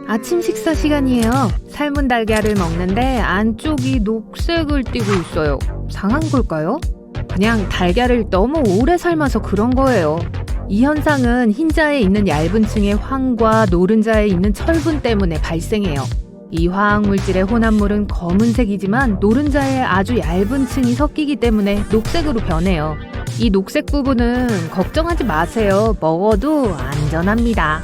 아침 식사 시간이에요. 삶은 달걀을 먹는데 안쪽이 녹색을 띠고 있어요. 상한 걸까요? 그냥 달걀을 너무 오래 삶아서 그런 거예요. 이 현상은 흰자에 있는 얇은 층의 황과 노른자에 있는 철분 때문에 발생해요. 이 화학물질의 혼합물은 검은색이지만 노른자에 아주 얇은 층이 섞이기 때문에 녹색으로 변해요. 이 녹색 부분은 걱정하지 마세요. 먹어도 안전합니다.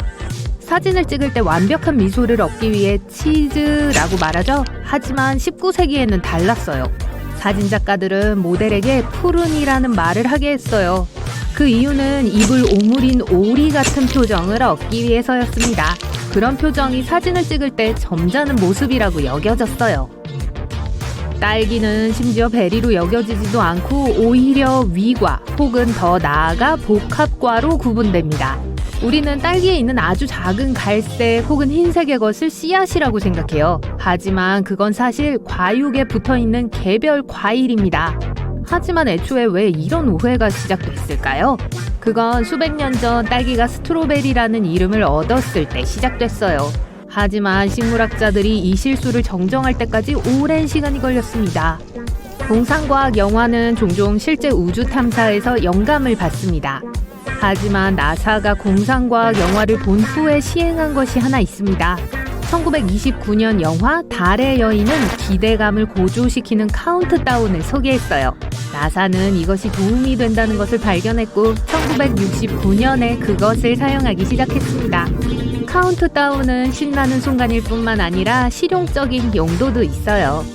사진을 찍을 때 완벽한 미소를 얻기 위해 치즈라고 말하죠. 하지만 19세기에는 달랐어요. 사진작가들은 모델에게 푸른이라는 말을 하게 했어요. 그 이유는 입을 오므린 오리 같은 표정을 얻기 위해서였습니다. 그런 표정이 사진을 찍을 때 점잖은 모습이라고 여겨졌어요. 딸기는 심지어 베리로 여겨지지도 않고 오히려 위과 혹은 더 나아가 복합과로 구분됩니다. 우리는 딸기에 있는 아주 작은 갈색 혹은 흰색의 것을 씨앗이라고 생각해요. 하지만 그건 사실 과육에 붙어있는 개별 과일입니다. 하지만 애초에 왜 이런 오해가 시작됐을까요? 그건 수백 년 전 딸기가 스트로베리라는 이름을 얻었을 때 시작됐어요. 하지만 식물학자들이 이 실수를 정정할 때까지 오랜 시간이 걸렸습니다. 공상과학 영화는 종종 실제 우주 탐사에서 영감을 받습니다. 하지만 나사가 공상과학 영화를 본 후에 시행한 것이 하나 있습니다. 1929년 영화 달의 여인은 기대감을 고조시키는 카운트다운을 소개했어요. 나사는 이것이 도움이 된다는 것을 발견했고 1969년에 그것을 사용하기 시작했습니다. 카운트다운은 신나는 순간일 뿐만 아니라 실용적인 용도도 있어요.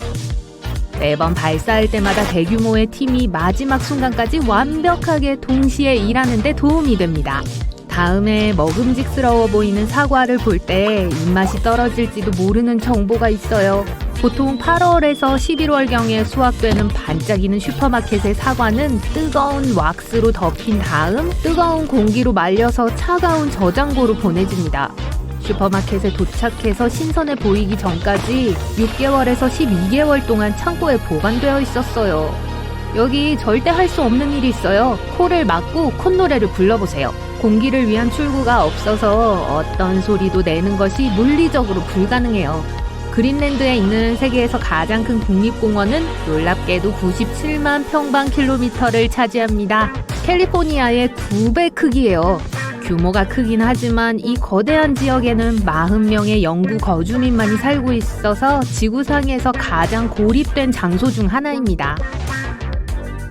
매번 발사할 때마다 대규모의 팀이 마지막 순간까지 완벽하게 동시에 일하는 데 도움이 됩니다. 다음에 먹음직스러워 보이는 사과를 볼 때 입맛이 떨어질지도 모르는 정보가 있어요. 보통 8월에서 11월경에 수확되는 반짝이는 슈퍼마켓의 사과는 뜨거운 왁스로 덮인 다음 뜨거운 공기로 말려서 차가운 저장고로 보내집니다. 슈퍼마켓에 도착해서 신선해 보이기 전까지 6개월에서 12개월 동안 창고에 보관되어 있었어요. 여기 절대 할 수 없는 일이 있어요. 코를 막고 콧노래를 불러보세요. 공기를 위한 출구가 없어서 어떤 소리도 내는 것이 물리적으로 불가능해요. 그린랜드에 있는 세계에서 가장 큰 국립공원은 놀랍게도 97만 평방킬로미터를 차지합니다. 캘리포니아의 2배 크기예요. 규모가 크긴 하지만 이 거대한 지역에는 40명의 영구 거주민만이 살고 있어서 지구상에서 가장 고립된 장소 중 하나입니다.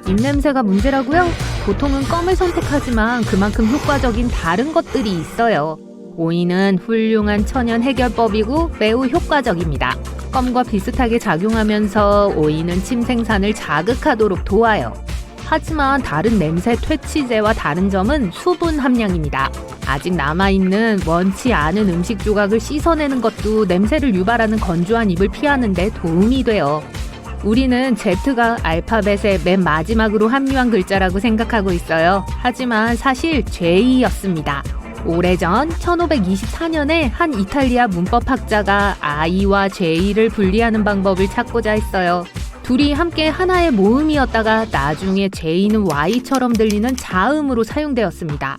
입냄새가 문제라고요? 보통은 껌을 선택하지만 그만큼 효과적인 다른 것들이 있어요. 오이는 훌륭한 천연 해결법이고 매우 효과적입니다. 껌과 비슷하게 작용하면서 오이는 침 생산을 자극하도록 도와요. 하지만 다른 냄새 퇴치제와 다른 점은 수분 함량입니다. 아직 남아있는 원치 않은 음식 조각을 씻어내는 것도 냄새를 유발하는 건조한 입을 피하는 데 도움이 돼요. 우리는 Z가 알파벳의 맨 마지막으로 합류한 글자라고 생각하고 있어요. 하지만 사실 J였습니다. 오래전 1524년에 한 이탈리아 문법학자가 I와 J를 분리하는 방법을 찾고자 했어요. 둘이 함께 하나의 모음이었다가 나중에 J는 Y처럼 들리는 자음으로 사용되었습니다.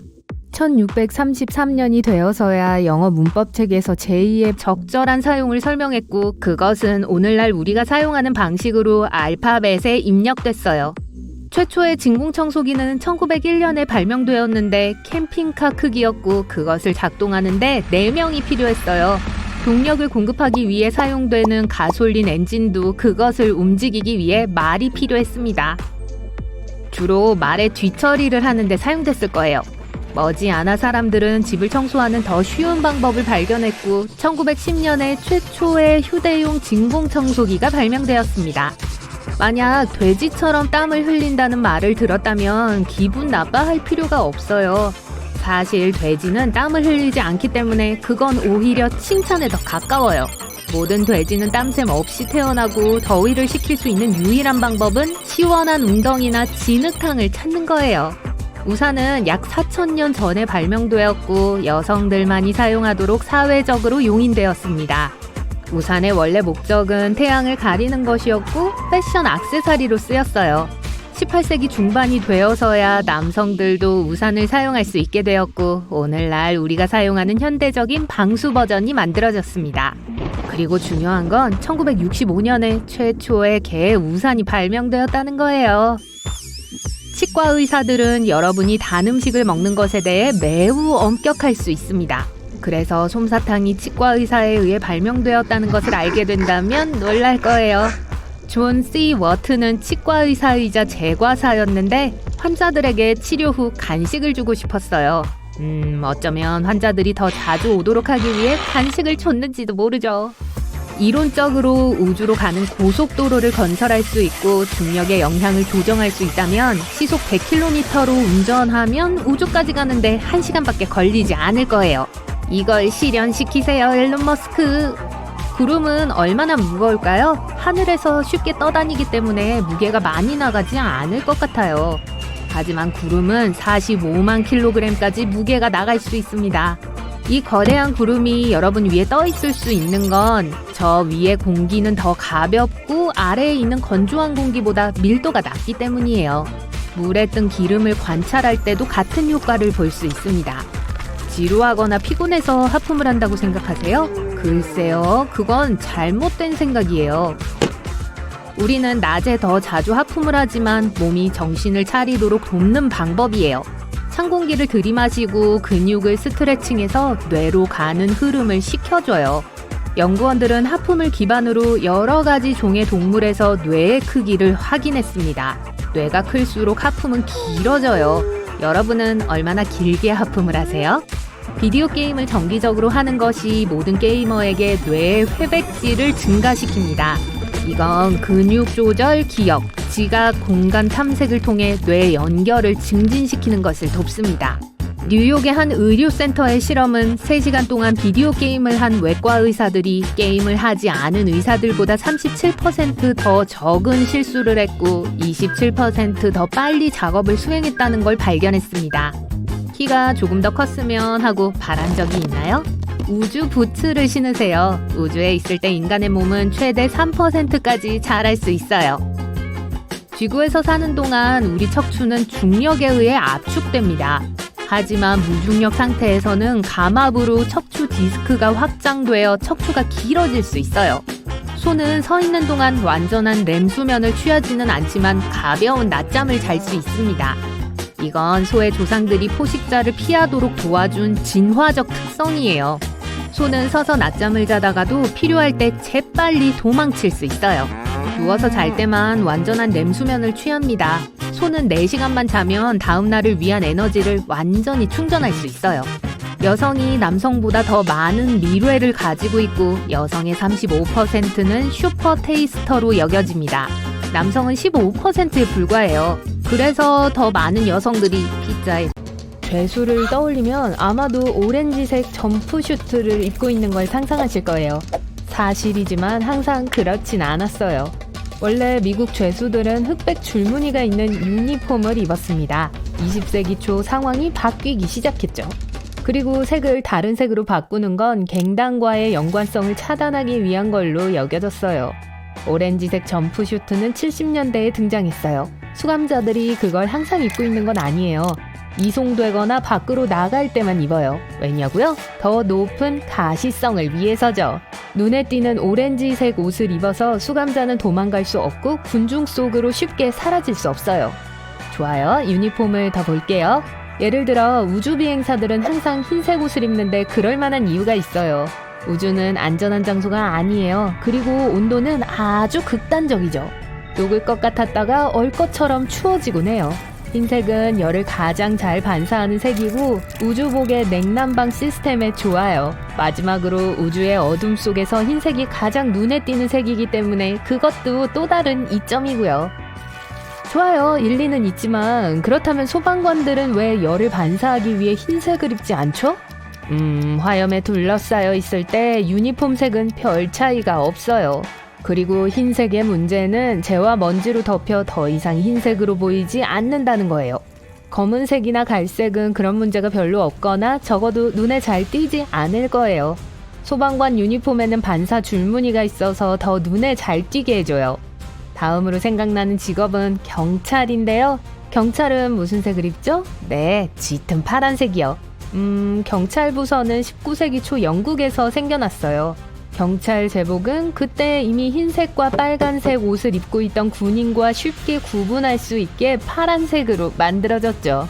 1633년이 되어서야 영어 문법책에서 J의 적절한 사용을 설명했고 그것은 오늘날 우리가 사용하는 방식으로 알파벳에 입력됐어요. 최초의 진공청소기는 1901년에 발명되었는데 캠핑카 크기였고 그것을 작동하는데 4명이 필요했어요. 동력을 공급하기 위해 사용되는 가솔린 엔진도 그것을 움직이기 위해 말이 필요했습니다. 주로 말의 뒤처리를 하는데 사용됐을 거예요. 머지않아 사람들은 집을 청소하는 더 쉬운 방법을 발견했고 1910년에 최초의 휴대용 진공청소기가 발명되었습니다. 만약 돼지처럼 땀을 흘린다는 말을 들었다면 기분 나빠할 필요가 없어요. 사실 돼지는 땀을 흘리지 않기 때문에 그건 오히려 칭찬에 더 가까워요. 모든 돼지는 땀샘 없이 태어나고 더위를 식힐 수 있는 유일한 방법은 시원한 웅덩이나 진흙탕을 찾는 거예요. 우산은 약 4,000년 전에 발명되었고 여성들만이 사용하도록 사회적으로 용인되었습니다. 우산의 원래 목적은 태양을 가리는 것이었고 패션 액세서리로 쓰였어요. 18세기 중반이 되어서야 남성들도 우산을 사용할 수 있게 되었고 오늘날 우리가 사용하는 현대적인 방수 버전이 만들어졌습니다. 그리고 중요한 건 1965년에 최초의 개 우산이 발명되었다는 거예요. 치과 의사들은 여러분이 단 음식을 먹는 것에 대해 매우 엄격할 수 있습니다. 그래서 솜사탕이 치과 의사에 의해 발명되었다는 것을 알게 된다면 놀랄 거예요. 존 C. 워튼은 치과 의사이자 제과사였는데 환자들에게 치료 후 간식을 주고 싶었어요. 어쩌면 환자들이 더 자주 오도록 하기 위해 간식을 줬는지도 모르죠. 이론적으로 우주로 가는 고속도로를 건설할 수 있고 중력의 영향을 조정할 수 있다면 시속 100km로 운전하면 우주까지 가는데 1시간밖에 걸리지 않을 거예요. 이걸 실현시키세요, 일론 머스크. 구름은 얼마나 무거울까요? 하늘에서 쉽게 떠다니기 때문에 무게가 많이 나가지 않을 것 같아요. 하지만 구름은 45만 킬로그램까지 무게가 나갈 수 있습니다. 이 거대한 구름이 여러분 위에 떠 있을 수 있는 건 저 위의 공기는 더 가볍고 아래에 있는 건조한 공기보다 밀도가 낮기 때문이에요. 물에 뜬 기름을 관찰할 때도 같은 효과를 볼 수 있습니다. 지루하거나 피곤해서 하품을 한다고 생각하세요? 글쎄요, 그건 잘못된 생각이에요. 우리는 낮에 더 자주 하품을 하지만 몸이 정신을 차리도록 돕는 방법이에요. 찬 공기를 들이마시고 근육을 스트레칭해서 뇌로 가는 흐름을 식혀줘요. 연구원들은 하품을 기반으로 여러 가지 종의 동물에서 뇌의 크기를 확인했습니다. 뇌가 클수록 하품은 길어져요. 여러분은 얼마나 길게 하품을 하세요? 비디오 게임을 정기적으로 하는 것이 모든 게이머에게 뇌의 회백질을 증가시킵니다. 이건 근육 조절, 기억, 지각, 공간 탐색을 통해 뇌 연결을 증진시키는 것을 돕습니다. 뉴욕의 한 의료센터의 실험은 3시간 동안 비디오 게임을 한 외과 의사들이 게임을 하지 않은 의사들보다 37% 더 적은 실수를 했고 27% 더 빨리 작업을 수행했다는 걸 발견했습니다. 키가 조금 더 컸으면 하고 바란 적이 있나요? 우주 부츠를 신으세요. 우주에 있을 때 인간의 몸은 최대 3%까지 자랄 수 있어요. 지구에서 사는 동안 우리 척추는 중력에 의해 압축됩니다. 하지만 무중력 상태에서는 감압으로 척추 디스크가 확장되어 척추가 길어질 수 있어요. 소는 서 있는 동안 완전한 렘 수면을 취하지는 않지만 가벼운 낮잠을 잘 수 있습니다. 이건 소의 조상들이 포식자를 피하도록 도와준 진화적 특성이에요. 소는 서서 낮잠을 자다가도 필요할 때 재빨리 도망칠 수 있어요. 누워서 잘 때만 완전한 렘 수면을 취합니다. 소는 4시간만 자면 다음 날을 위한 에너지를 완전히 충전할 수 있어요. 여성이 남성보다 더 많은 미뢰를 가지고 있고 여성의 35%는 슈퍼 테이스터로 여겨집니다. 남성은 15%에 불과해요. 그래서 더 많은 여성들이 피자에 죄수를 떠올리면 아마도 오렌지색 점프슈트를 입고 있는 걸 상상하실 거예요. 사실이지만 항상 그렇진 않았어요. 원래 미국 죄수들은 흑백 줄무늬가 있는 유니폼을 입었습니다. 20세기 초 상황이 바뀌기 시작했죠. 그리고 색을 다른 색으로 바꾸는 건 갱단과의 연관성을 차단하기 위한 걸로 여겨졌어요. 오렌지색 점프슈트는 70년대에 등장했어요. 수감자들이 그걸 항상 입고 있는 건 아니에요. 이송되거나 밖으로 나갈 때만 입어요. 왜냐고요? 더 높은 가시성을 위해서죠. 눈에 띄는 오렌지색 옷을 입어서 수감자는 도망갈 수 없고 군중 속으로 쉽게 사라질 수 없어요. 좋아요. 유니폼을 더 볼게요. 예를 들어 우주비행사들은 항상 흰색 옷을 입는데 그럴 만한 이유가 있어요. 우주는 안전한 장소가 아니에요. 그리고 온도는 아주 극단적이죠. 녹을 것 같았다가 얼 것처럼 추워지곤 해요. 흰색은 열을 가장 잘 반사하는 색이고 우주복의 냉난방 시스템에 좋아요. 마지막으로 우주의 어둠 속에서 흰색이 가장 눈에 띄는 색이기 때문에 그것도 또 다른 이점이고요. 좋아요. 일리는 있지만 그렇다면 소방관들은 왜 열을 반사하기 위해 흰색을 입지 않죠? 화염에 둘러싸여 있을 때 유니폼 색은 별 차이가 없어요. 그리고 흰색의 문제는 재와 먼지로 덮여 더 이상 흰색으로 보이지 않는다는 거예요. 검은색이나 갈색은 그런 문제가 별로 없거나 적어도 눈에 잘 띄지 않을 거예요. 소방관 유니폼에는 반사 줄무늬가 있어서 더 눈에 잘 띄게 해줘요. 다음으로 생각나는 직업은 경찰인데요. 경찰은 무슨 색을 입죠? 네, 짙은 파란색이요. 경찰 부서는 19세기 초 영국에서 생겨났어요. 경찰 제복은 그때 이미 흰색과 빨간색 옷을 입고 있던 군인과 쉽게 구분할 수 있게 파란색으로 만들어졌죠.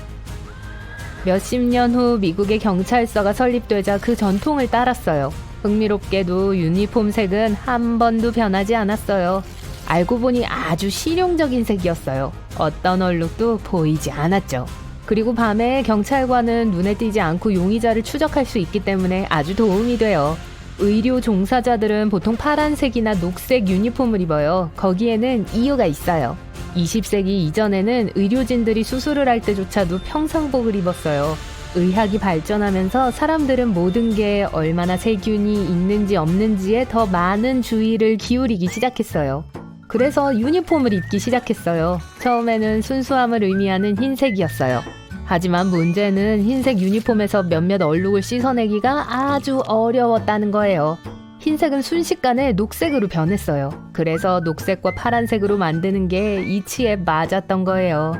몇십 년 후 미국의 경찰서가 설립되자 그 전통을 따랐어요. 흥미롭게도 유니폼 색은 한 번도 변하지 않았어요. 알고 보니 아주 실용적인 색이었어요. 어떤 얼룩도 보이지 않았죠. 그리고 밤에 경찰관은 눈에 띄지 않고 용의자를 추적할 수 있기 때문에 아주 도움이 돼요. 의료 종사자들은 보통 파란색이나 녹색 유니폼을 입어요. 거기에는 이유가 있어요. 20세기 이전에는 의료진들이 수술을 할 때조차도 평상복을 입었어요. 의학이 발전하면서 사람들은 모든 게 얼마나 세균이 있는지 없는지에 더 많은 주의를 기울이기 시작했어요. 그래서 유니폼을 입기 시작했어요. 처음에는 순수함을 의미하는 흰색이었어요. 하지만 문제는 흰색 유니폼에서 몇몇 얼룩을 씻어내기가 아주 어려웠다는 거예요. 흰색은 순식간에 녹색으로 변했어요. 그래서 녹색과 파란색으로 만드는 게 이치에 맞았던 거예요.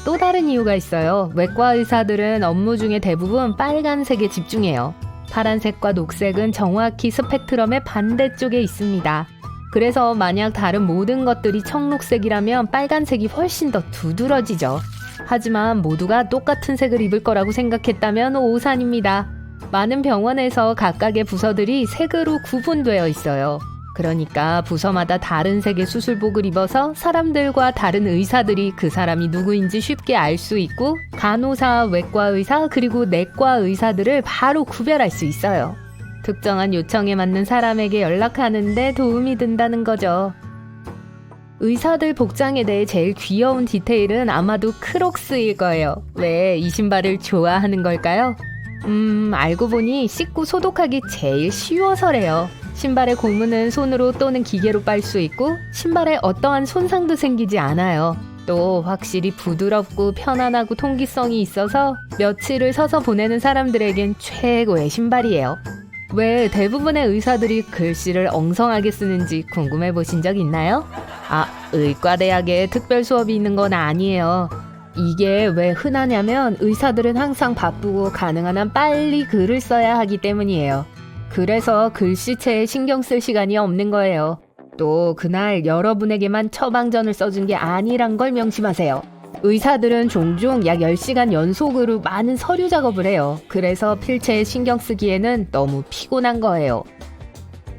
또 다른 이유가 있어요. 외과 의사들은 업무 중에 대부분 빨간색에 집중해요. 파란색과 녹색은 정확히 스펙트럼의 반대쪽에 있습니다. 그래서 만약 다른 모든 것들이 청록색이라면 빨간색이 훨씬 더 두드러지죠. 하지만 모두가 똑같은 색을 입을 거라고 생각했다면 오산입니다. 많은 병원에서 각각의 부서들이 색으로 구분되어 있어요. 그러니까 부서마다 다른 색의 수술복을 입어서 사람들과 다른 의사들이 그 사람이 누구인지 쉽게 알 수 있고 간호사, 외과 의사, 그리고 내과 의사들을 바로 구별할 수 있어요. 특정한 요청에 맞는 사람에게 연락하는 데 도움이 된다는 거죠. 의사들 복장에 대해 제일 귀여운 디테일은 아마도 크록스일 거예요. 왜 이 신발을 좋아하는 걸까요? 알고 보니 씻고 소독하기 제일 쉬워서래요. 신발의 고무는 손으로 또는 기계로 빨 수 있고 신발에 어떠한 손상도 생기지 않아요. 또 확실히 부드럽고 편안하고 통기성이 있어서 며칠을 서서 보내는 사람들에겐 최고의 신발이에요. 왜 대부분의 의사들이 글씨를 엉성하게 쓰는지 궁금해 보신 적 있나요? 의과대학에 특별 수업이 있는 건 아니에요. 이게 왜 흔하냐면 의사들은 항상 바쁘고 가능한 한 빨리 글을 써야 하기 때문이에요. 그래서 글씨체에 신경 쓸 시간이 없는 거예요. 또 그날 여러분에게만 처방전을 써준 게 아니란 걸 명심하세요. 의사들은 종종 약 10시간 연속으로 많은 서류 작업을 해요. 그래서 필체에 신경 쓰기에는 너무 피곤한 거예요.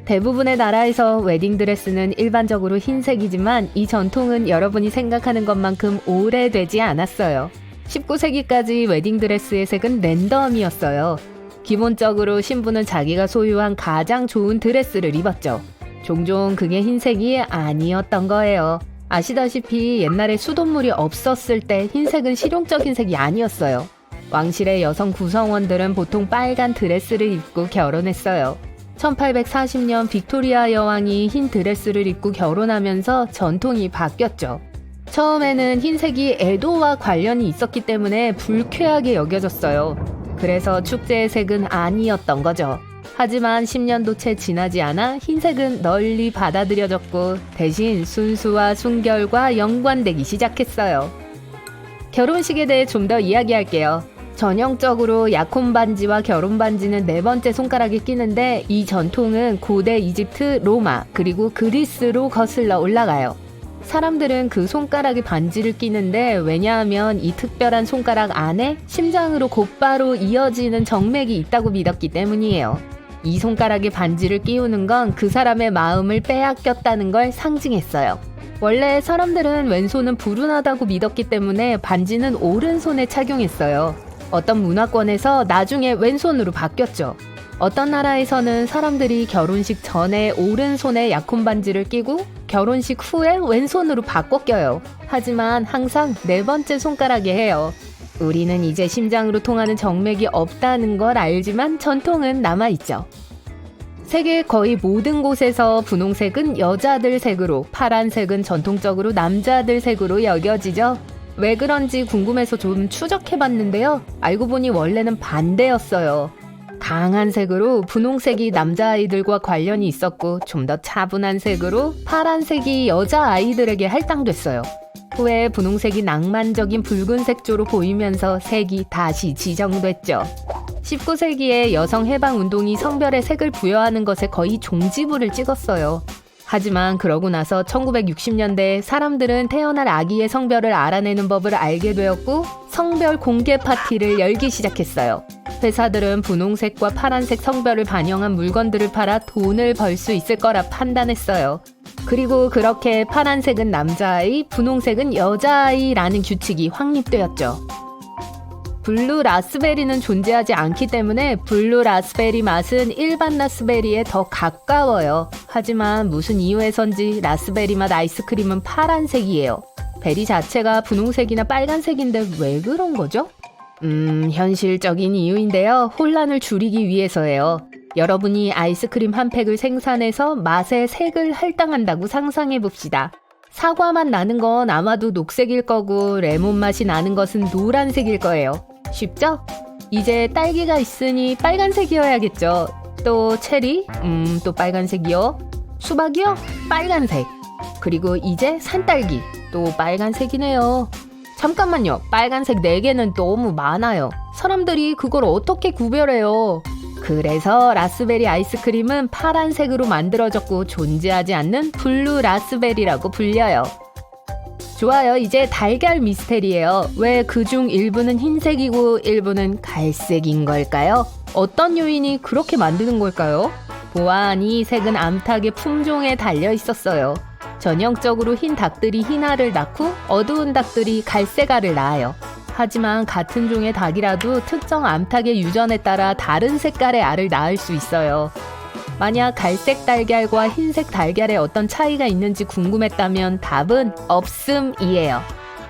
대부분의 나라에서 웨딩드레스는 일반적으로 흰색이지만 이 전통은 여러분이 생각하는 것만큼 오래되지 않았어요. 19세기까지 웨딩드레스의 색은 랜덤이었어요. 기본적으로 신부는 자기가 소유한 가장 좋은 드레스를 입었죠. 종종 그게 흰색이 아니었던 거예요. 아시다시피 옛날에 수돗물이 없었을 때 흰색은 실용적인 색이 아니었어요. 왕실의 여성 구성원들은 보통 빨간 드레스를 입고 결혼했어요. 1840년 빅토리아 여왕이 흰 드레스를 입고 결혼하면서 전통이 바뀌었죠. 처음에는 흰색이 애도와 관련이 있었기 때문에 불쾌하게 여겨졌어요. 그래서 축제의 색은 아니었던 거죠. 하지만 10년도 채 지나지 않아 흰색은 널리 받아들여졌고 대신 순수와 순결과 연관되기 시작했어요. 결혼식에 대해 좀 더 이야기할게요. 전형적으로 약혼 반지와 결혼 반지는 네 번째 손가락에 끼는데 이 전통은 고대 이집트, 로마, 그리고 그리스로 거슬러 올라가요. 사람들은 그 손가락에 반지를 끼는데 왜냐하면 이 특별한 손가락 안에 심장으로 곧바로 이어지는 정맥이 있다고 믿었기 때문이에요. 이 손가락에 반지를 끼우는 건 그 사람의 마음을 빼앗겼다는 걸 상징했어요. 원래 사람들은 왼손은 불운하다고 믿었기 때문에 반지는 오른손에 착용했어요. 어떤 문화권에서 나중에 왼손으로 바뀌었죠. 어떤 나라에서는 사람들이 결혼식 전에 오른손에 약혼 반지를 끼고 결혼식 후에 왼손으로 바꿔 껴요. 하지만 항상 네 번째 손가락에 해요. 우리는 이제 심장으로 통하는 정맥이 없다는 걸 알지만 전통은 남아있죠. 세계 거의 모든 곳에서 분홍색은 여자들 색으로, 파란색은 전통적으로 남자들 색으로 여겨지죠. 왜 그런지 궁금해서 좀 추적해봤는데요. 알고 보니 원래는 반대였어요. 강한 색으로 분홍색이 남자아이들과 관련이 있었고 좀 더 차분한 색으로 파란색이 여자아이들에게 할당됐어요. 후에 분홍색이 낭만적인 붉은색조로 보이면서 색이 다시 지정됐죠. 19세기에 여성 해방운동이 성별의 색을 부여하는 것에 거의 종지부를 찍었어요. 하지만 그러고 나서 1960년대에 사람들은 태어날 아기의 성별을 알아내는 법을 알게 되었고 성별 공개 파티를 열기 시작했어요. 회사들은 분홍색과 파란색 성별을 반영한 물건들을 팔아 돈을 벌 수 있을 거라 판단했어요. 그리고 그렇게 파란색은 남자아이, 분홍색은 여자아이라는 규칙이 확립되었죠. 블루 라스베리는 존재하지 않기 때문에 블루 라스베리 맛은 일반 라스베리에 더 가까워요. 하지만 무슨 이유에선지 라스베리 맛 아이스크림은 파란색이에요. 베리 자체가 분홍색이나 빨간색인데 왜 그런 거죠? 현실적인 이유인데요. 혼란을 줄이기 위해서예요. 여러분이 아이스크림 한 팩을 생산해서 맛의 색을 할당한다고 상상해 봅시다. 사과 맛 나는 건 아마도 녹색일 거고 레몬 맛이 나는 것은 노란색일 거예요. 쉽죠? 이제 딸기가 있으니 빨간색이어야겠죠. 또 체리? 또 빨간색이요. 수박이요? 빨간색. 그리고 이제 산딸기. 또 빨간색이네요. 잠깐만요. 빨간색 4개는 너무 많아요. 사람들이 그걸 어떻게 구별해요? 그래서 라스베리 아이스크림은 파란색으로 만들어졌고 존재하지 않는 블루 라스베리라고 불려요. 좋아요. 이제 달걀 미스테리예요. 왜 그중 일부는 흰색이고 일부는 갈색인 걸까요? 어떤 요인이 그렇게 만드는 걸까요? 보아하니 색은 암탉의 품종에 달려 있었어요. 전형적으로 흰 닭들이 흰 알을 낳고 어두운 닭들이 갈색 알을 낳아요. 하지만 같은 종의 닭이라도 특정 암탉의 유전에 따라 다른 색깔의 알을 낳을 수 있어요. 만약 갈색 달걀과 흰색 달걀에 어떤 차이가 있는지 궁금했다면 답은 없음이에요.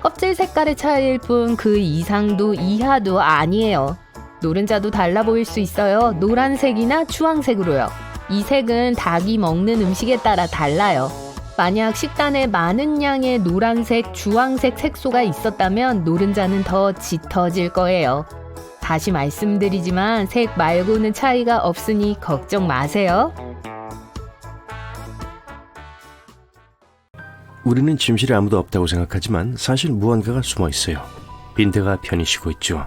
껍질 색깔의 차이일 뿐 그 이상도 이하도 아니에요. 노른자도 달라 보일 수 있어요. 노란색이나 주황색으로요. 이 색은 닭이 먹는 음식에 따라 달라요. 만약 식단에 많은 양의 노란색, 주황색 색소가 있었다면 노른자는 더 짙어질 거예요. 다시 말씀드리지만 색 말고는 차이가 없으니 걱정 마세요. 우리는 침실에 아무도 없다고 생각하지만 사실 무언가가 숨어 있어요. 빈대가 편히 쉬고 있죠.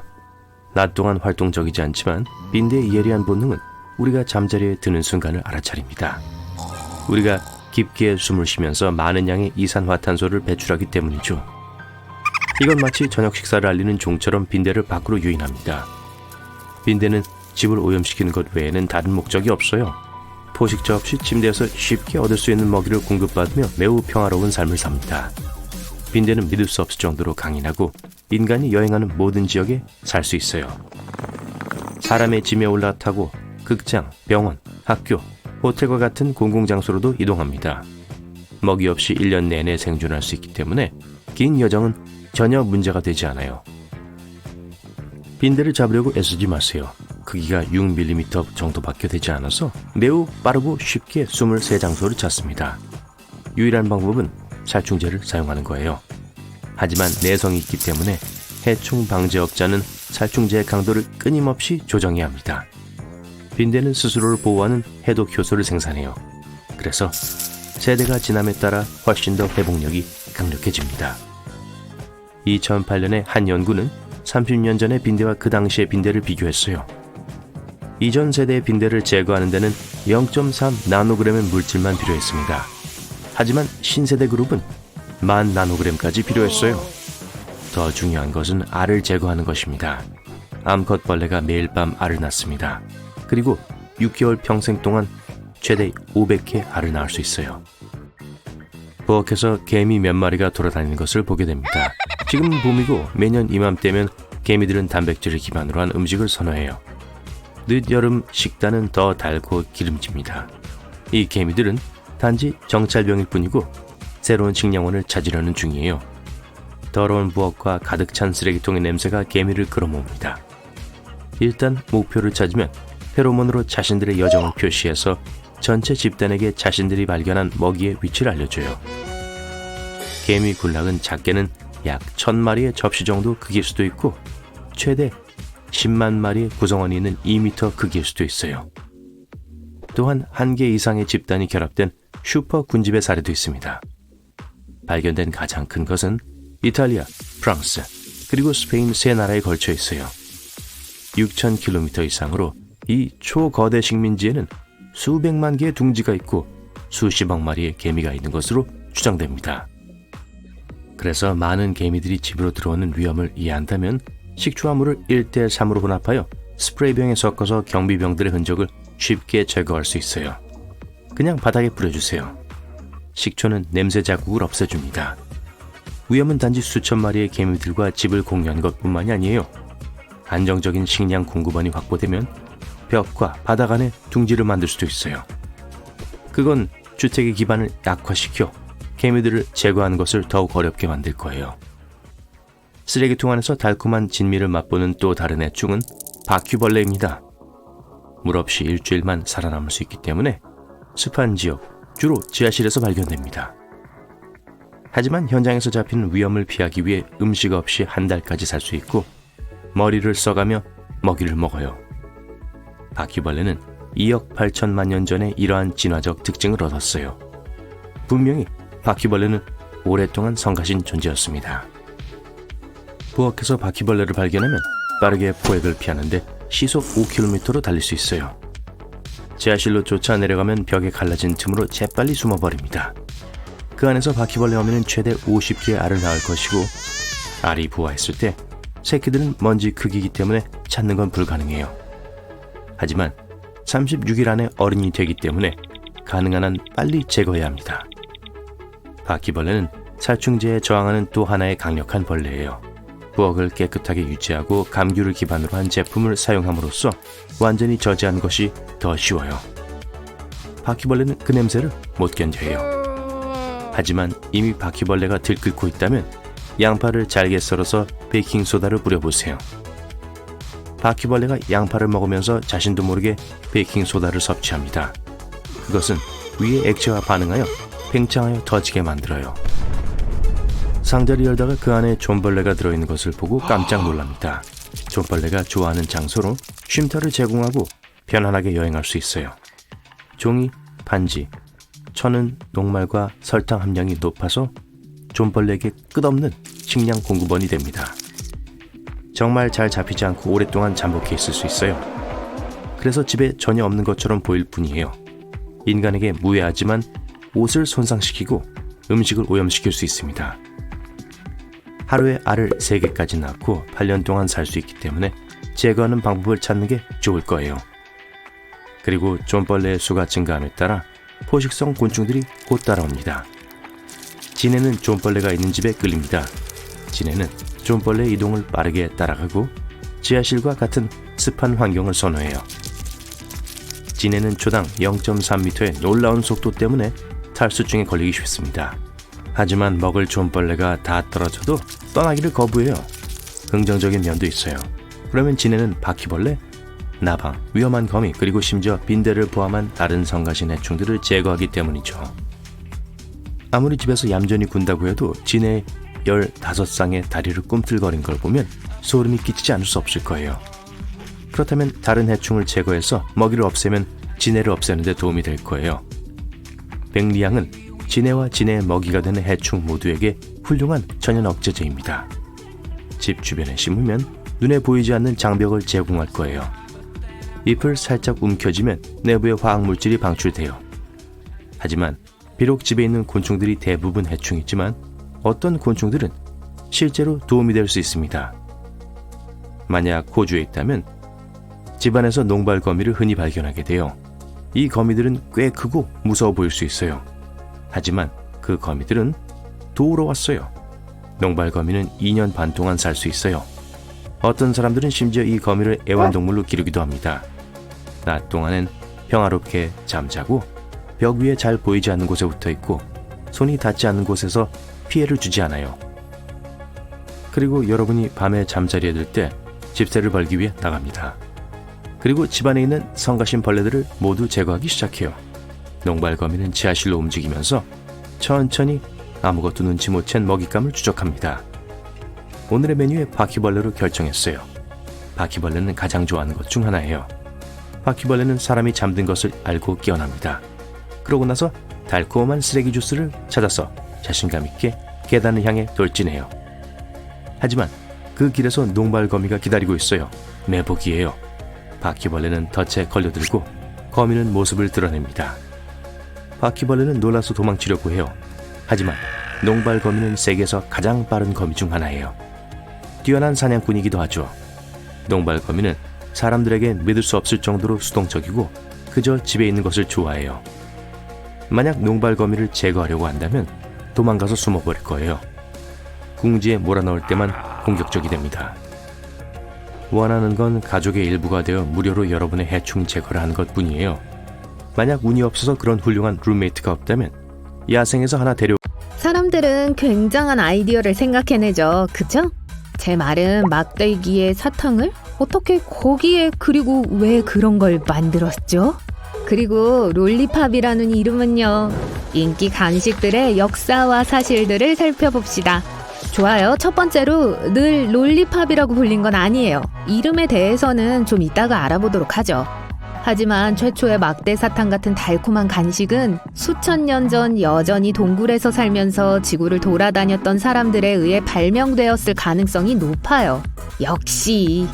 낮 동안 활동적이지 않지만 빈대의 예리한 본능은 우리가 잠자리에 드는 순간을 알아차립니다. 우리가 깊게 숨을 쉬면서 많은 양의 이산화탄소를 배출하기 때문이죠. 이건 마치 저녁 식사를 알리는 종처럼 빈대를 밖으로 유인합니다. 빈대는 집을 오염시키는 것 외에는 다른 목적이 없어요. 포식자 없이 침대에서 쉽게 얻을 수 있는 먹이를 공급받으며 매우 평화로운 삶을 삽니다. 빈대는 믿을 수 없을 정도로 강인하고 인간이 여행하는 모든 지역에 살 수 있어요. 사람의 짐에 올라타고 극장, 병원, 학교, 호텔과 같은 공공장소로도 이동합니다. 먹이 없이 1년 내내 생존할 수 있기 때문에 긴 여정은 전혀 문제가 되지 않아요. 빈대를 잡으려고 애쓰지 마세요. 크기가 6mm 정도밖에 되지 않아서 매우 빠르고 쉽게 23장소를 찾습니다. 유일한 방법은 살충제를 사용하는 거예요. 하지만 내성이 있기 때문에 해충 방제업자는 살충제의 강도를 끊임없이 조정해야 합니다. 빈대는 스스로를 보호하는 해독 효소를 생산해요. 그래서 세대가 지남에 따라 훨씬 더 회복력이 강력해집니다. 2008년에 한 연구는 30년 전의 빈대와 그 당시의 빈대를 비교했어요. 이전 세대의 빈대를 제거하는 데는 0.3 나노그램의 물질만 필요했습니다. 하지만 신세대 그룹은 10,000 나노그램까지 필요했어요. 더 중요한 것은 알을 제거하는 것입니다. 암컷벌레가 매일 밤 알을 낳습니다. 그리고 6개월 평생 동안 최대 500개 알을 낳을 수 있어요. 부엌에서 개미 몇 마리가 돌아다니는 것을 보게 됩니다. 지금 봄이고 매년 이맘때면 개미들은 단백질을 기반으로 한 음식을 선호해요. 늦여름 식단은 더 달고 기름집니다. 이 개미들은 단지 정찰병일 뿐이고 새로운 식량원을 찾으려는 중이에요. 더러운 부엌과 가득 찬 쓰레기통의 냄새가 개미를 끌어모읍니다. 일단 목표를 찾으면 페로몬으로 자신들의 여정을 표시해서 전체 집단에게 자신들이 발견한 먹이의 위치를 알려줘요. 개미 군락은 작게는 약 1000마리의 접시 정도 크기일 수도 있고 최대 10만 마리의 구성원이 있는 2m 크기일 수도 있어요. 또한 1개 이상의 집단이 결합된 슈퍼 군집의 사례도 있습니다. 발견된 가장 큰 것은 이탈리아, 프랑스, 그리고 스페인 세 나라에 걸쳐 있어요. 6,000km 이상으로 이 초거대 식민지에는 수백만 개의 둥지가 있고 수십억 마리의 개미가 있는 것으로 추정됩니다. 그래서 많은 개미들이 집으로 들어오는 위험을 이해한다면 식초화물을 1대3으로 혼합하여 스프레이병에 섞어서 경비병들의 흔적을 쉽게 제거할 수 있어요. 그냥 바닥에 뿌려주세요. 식초는 냄새 자국을 없애줍니다. 위험은 단지 수천 마리의 개미들과 집을 공유한 것뿐만이 아니에요. 안정적인 식량 공급원이 확보되면 벽과 바닥 안에 둥지를 만들 수도 있어요. 그건 주택의 기반을 약화시켜 개미들을 제거하는 것을 더욱 어렵게 만들 거예요. 쓰레기통 안에서 달콤한 진미를 맛보는 또 다른 해충은 바퀴벌레입니다. 물 없이 일주일만 살아남을 수 있기 때문에 습한 지역, 주로 지하실에서 발견됩니다. 하지만 현장에서 잡히는 위험을 피하기 위해 음식 없이 한 달까지 살 수 있고 머리를 써가며 먹이를 먹어요. 바퀴벌레는 2억 8천만 년 전에 이러한 진화적 특징을 얻었어요. 분명히 바퀴벌레는 오랫동안 성가신 존재였습니다. 부엌에서 바퀴벌레를 발견하면 빠르게 포획을 피하는데 시속 5km로 달릴 수 있어요. 지하실로 쫓아 내려가면 벽에 갈라진 틈으로 재빨리 숨어버립니다. 그 안에서 바퀴벌레 어미는 최대 50개의 알을 낳을 것이고 알이 부화했을 때 새끼들은 먼지 크기이기 때문에 찾는 건 불가능해요. 하지만 36일 안에 어른이 되기 때문에 가능한 한 빨리 제거해야 합니다. 바퀴벌레는 살충제에 저항하는 또 하나의 강력한 벌레예요. 부엌을 깨끗하게 유지하고 감귤을 기반으로 한 제품을 사용함으로써 완전히 저지하는 것이 더 쉬워요. 바퀴벌레는 그 냄새를 못 견뎌해요. 하지만 이미 바퀴벌레가 들끓고 있다면 양파를 잘게 썰어서 베이킹소다를 뿌려보세요. 바퀴벌레가 양파를 먹으면서 자신도 모르게 베이킹소다를 섭취합니다. 그것은 위의 액체와 반응하여 팽창하여 터지게 만들어요. 상자를 열다가 그 안에 존벌레가 들어있는 것을 보고 깜짝 놀랍니다. 존벌레가 좋아하는 장소로 쉼터를 제공하고 편안하게 여행할 수 있어요. 종이, 반지, 천은 녹말과 설탕 함량이 높아서 존벌레에게 끝없는 식량 공급원이 됩니다. 정말 잘 잡히지 않고 오랫동안 잠복해 있을 수 있어요. 그래서 집에 전혀 없는 것처럼 보일 뿐이에요. 인간에게 무해하지만 옷을 손상시키고 음식을 오염시킬 수 있습니다. 하루에 알을 3개까지 낳고 8년 동안 살 수 있기 때문에 제거하는 방법을 찾는 게 좋을 거예요. 그리고 존벌레의 수가 증가함에 따라 포식성 곤충들이 곧 따라옵니다. 지네는 존벌레가 있는 집에 끌립니다. 지네는 존벌레의 이동을 빠르게 따라가고 지하실과 같은 습한 환경을 선호해요. 지네는 초당 0.3m의 놀라운 속도 때문에 탈수증에 걸리기 쉽습니다. 하지만 먹을 존벌레가 다 떨어져도 떠나기를 거부해요. 긍정적인 면도 있어요. 그러면 지네는 바퀴벌레, 나방, 위험한 거미, 그리고 심지어 빈대를 포함한 다른 성가신 해충들을 제거하기 때문이죠. 아무리 집에서 얌전히 군다고 해도 지네의 15쌍의 다리를 꿈틀거린 걸 보면 소름이 끼치지 않을 수 없을 거예요. 그렇다면 다른 해충을 제거해서 먹이를 없애면 지네를 없애는 데 도움이 될 거예요. 백리향은 지네와 지네의 먹이가 되는 해충 모두에게 훌륭한 천연 억제제입니다. 집 주변에 심으면 눈에 보이지 않는 장벽을 제공할 거예요. 잎을 살짝 움켜쥐면 내부의 화학물질이 방출돼요. 하지만 비록 집에 있는 곤충들이 대부분 해충이지만 어떤 곤충들은 실제로 도움이 될 수 있습니다. 만약 호주에 있다면 집안에서 농발거미를 흔히 발견하게 돼요. 이 거미들은 꽤 크고 무서워 보일 수 있어요. 하지만 그 거미들은 도우러 왔어요. 농발거미는 2년 반 동안 살 수 있어요. 어떤 사람들은 심지어 이 거미를 애완동물로 기르기도 합니다. 낮 동안엔 평화롭게 잠자고 벽 위에 잘 보이지 않는 곳에 붙어 있고 손이 닿지 않는 곳에서 피해를 주지 않아요. 그리고 여러분이 밤에 잠자리에 들 때 집새를 벌기 위해 나갑니다. 그리고 집안에 있는 성가신 벌레들을 모두 제거하기 시작해요. 농발거미는 지하실로 움직이면서 천천히 아무것도 눈치 못 챈 먹잇감을 추적합니다. 오늘의 메뉴에 바퀴벌레로 결정했어요. 바퀴벌레는 가장 좋아하는 것 중 하나예요. 바퀴벌레는 사람이 잠든 것을 알고 깨어납니다. 그러고 나서 달콤한 쓰레기 주스를 찾아서 자신감 있게 계단을 향해 돌진해요. 하지만 그 길에서 농발거미가 기다리고 있어요. 매복이에요. 바퀴벌레는 덫에 걸려들고 거미는 모습을 드러냅니다. 바퀴벌레는 놀라서 도망치려고 해요. 하지만 농발거미는 세계에서 가장 빠른 거미 중 하나예요. 뛰어난 사냥꾼이기도 하죠. 농발거미는 사람들에게 믿을 수 없을 정도로 수동적이고 그저 집에 있는 것을 좋아해요. 만약 농발거미를 제거하려고 한다면 도망가서 숨어버릴 거예요. 궁지에 몰아넣을 때만 공격적이 됩니다. 원하는 건 가족의 일부가 되어 무료로 여러분의 해충 제거를 하는 것 뿐이에요. 만약 운이 없어서 그런 훌륭한 룸메이트가 없다면 야생에서 하나 사람들은 굉장한 아이디어를 생각해내죠. 그쵸? 제 말은 막대기에 사탕을? 어떻게 거기에 그리고 왜 그런 걸 만들었죠? 그리고 롤리팝이라는 이름은요. 인기 간식들의 역사와 사실들을 살펴봅시다. 좋아요. 첫 번째로 늘 롤리팝이라고 불린 건 아니에요. 이름에 대해서는 좀 이따가 알아보도록 하죠. 하지만 최초의 막대 사탕 같은 달콤한 간식은 수천 년 전 여전히 동굴에서 살면서 지구를 돌아다녔던 사람들에 의해 발명되었을 가능성이 높아요. 역시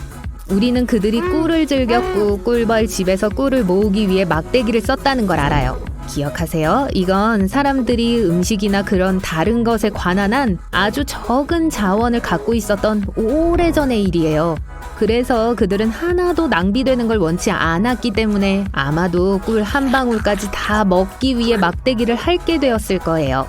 우리는 그들이 꿀을 즐겼고 꿀벌 집에서 꿀을 모으기 위해 막대기를 썼다는 걸 알아요. 기억하세요. 이건 사람들이 음식이나 그런 다른 것에 관한 한 아주 적은 자원을 갖고 있었던 오래전의 일이에요. 그래서 그들은 하나도 낭비되는 걸 원치 않았기 때문에 아마도 꿀 한 방울까지 다 먹기 위해 막대기를 핥게 되었을 거예요.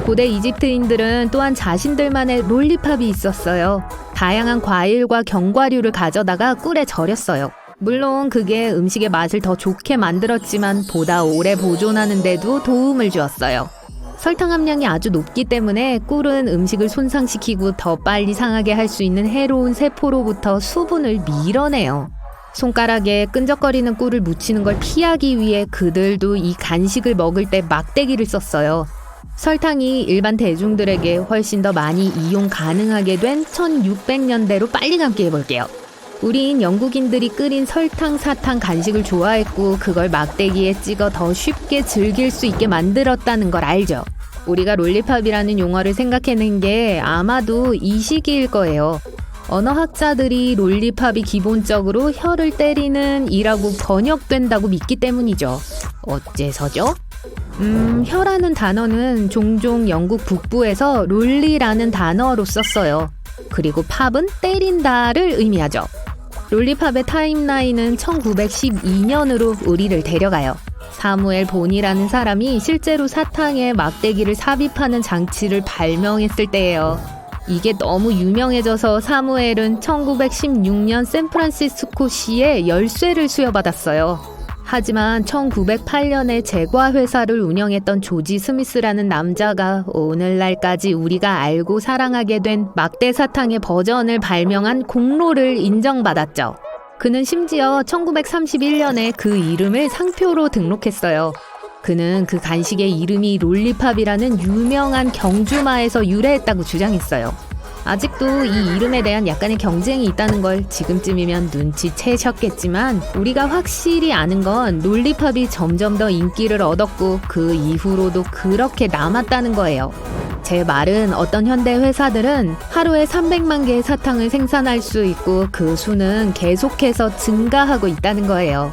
고대 이집트인들은 또한 자신들만의 롤리팝이 있었어요. 다양한 과일과 견과류를 가져다가 꿀에 절였어요. 물론 그게 음식의 맛을 더 좋게 만들었지만 보다 오래 보존하는 데도 도움을 주었어요. 설탕 함량이 아주 높기 때문에 꿀은 음식을 손상시키고 더 빨리 상하게 할 수 있는 해로운 세포로부터 수분을 밀어내요. 손가락에 끈적거리는 꿀을 묻히는 걸 피하기 위해 그들도 이 간식을 먹을 때 막대기를 썼어요. 설탕이 일반 대중들에게 훨씬 더 많이 이용 가능하게 된 1600년대로 빨리 감기 해볼게요. 우린 영국인들이 끓인 설탕 사탕 간식을 좋아했고 그걸 막대기에 찍어 더 쉽게 즐길 수 있게 만들었다는 걸 알죠. 우리가 롤리팝이라는 용어를 생각해낸 게 아마도 이 시기일 거예요. 언어학자들이 롤리팝이 기본적으로 혀를 때리는 이라고 번역된다고 믿기 때문이죠. 어째서죠? 혀라는 단어는 종종 영국 북부에서 롤리라는 단어로 썼어요. 그리고 팝은 때린다를 의미하죠. 롤리팝의 타임라인은 1912년으로 우리를 데려가요. 사무엘 본이라는 사람이 실제로 사탕에 막대기를 삽입하는 장치를 발명했을 때예요. 이게 너무 유명해져서 사무엘은 1916년 샌프란시스코시에 열쇠를 수여받았어요. 하지만 1908년에 제과 회사를 운영했던 조지 스미스라는 남자가 오늘날까지 우리가 알고 사랑하게 된 막대 사탕의 버전을 발명한 공로를 인정받았죠. 그는 심지어 1931년에 그 이름을 상표로 등록했어요. 그는 그 간식의 이름이 롤리팝이라는 유명한 경주마에서 유래했다고 주장했어요. 아직도 이 이름에 대한 약간의 경쟁이 있다는 걸 지금쯤이면 눈치채셨겠지만 우리가 확실히 아는 건 롤리팝이 점점 더 인기를 얻었고 그 이후로도 그렇게 남았다는 거예요. 제 말은 어떤 현대 회사들은 하루에 300만 개의 사탕을 생산할 수 있고 그 수는 계속해서 증가하고 있다는 거예요.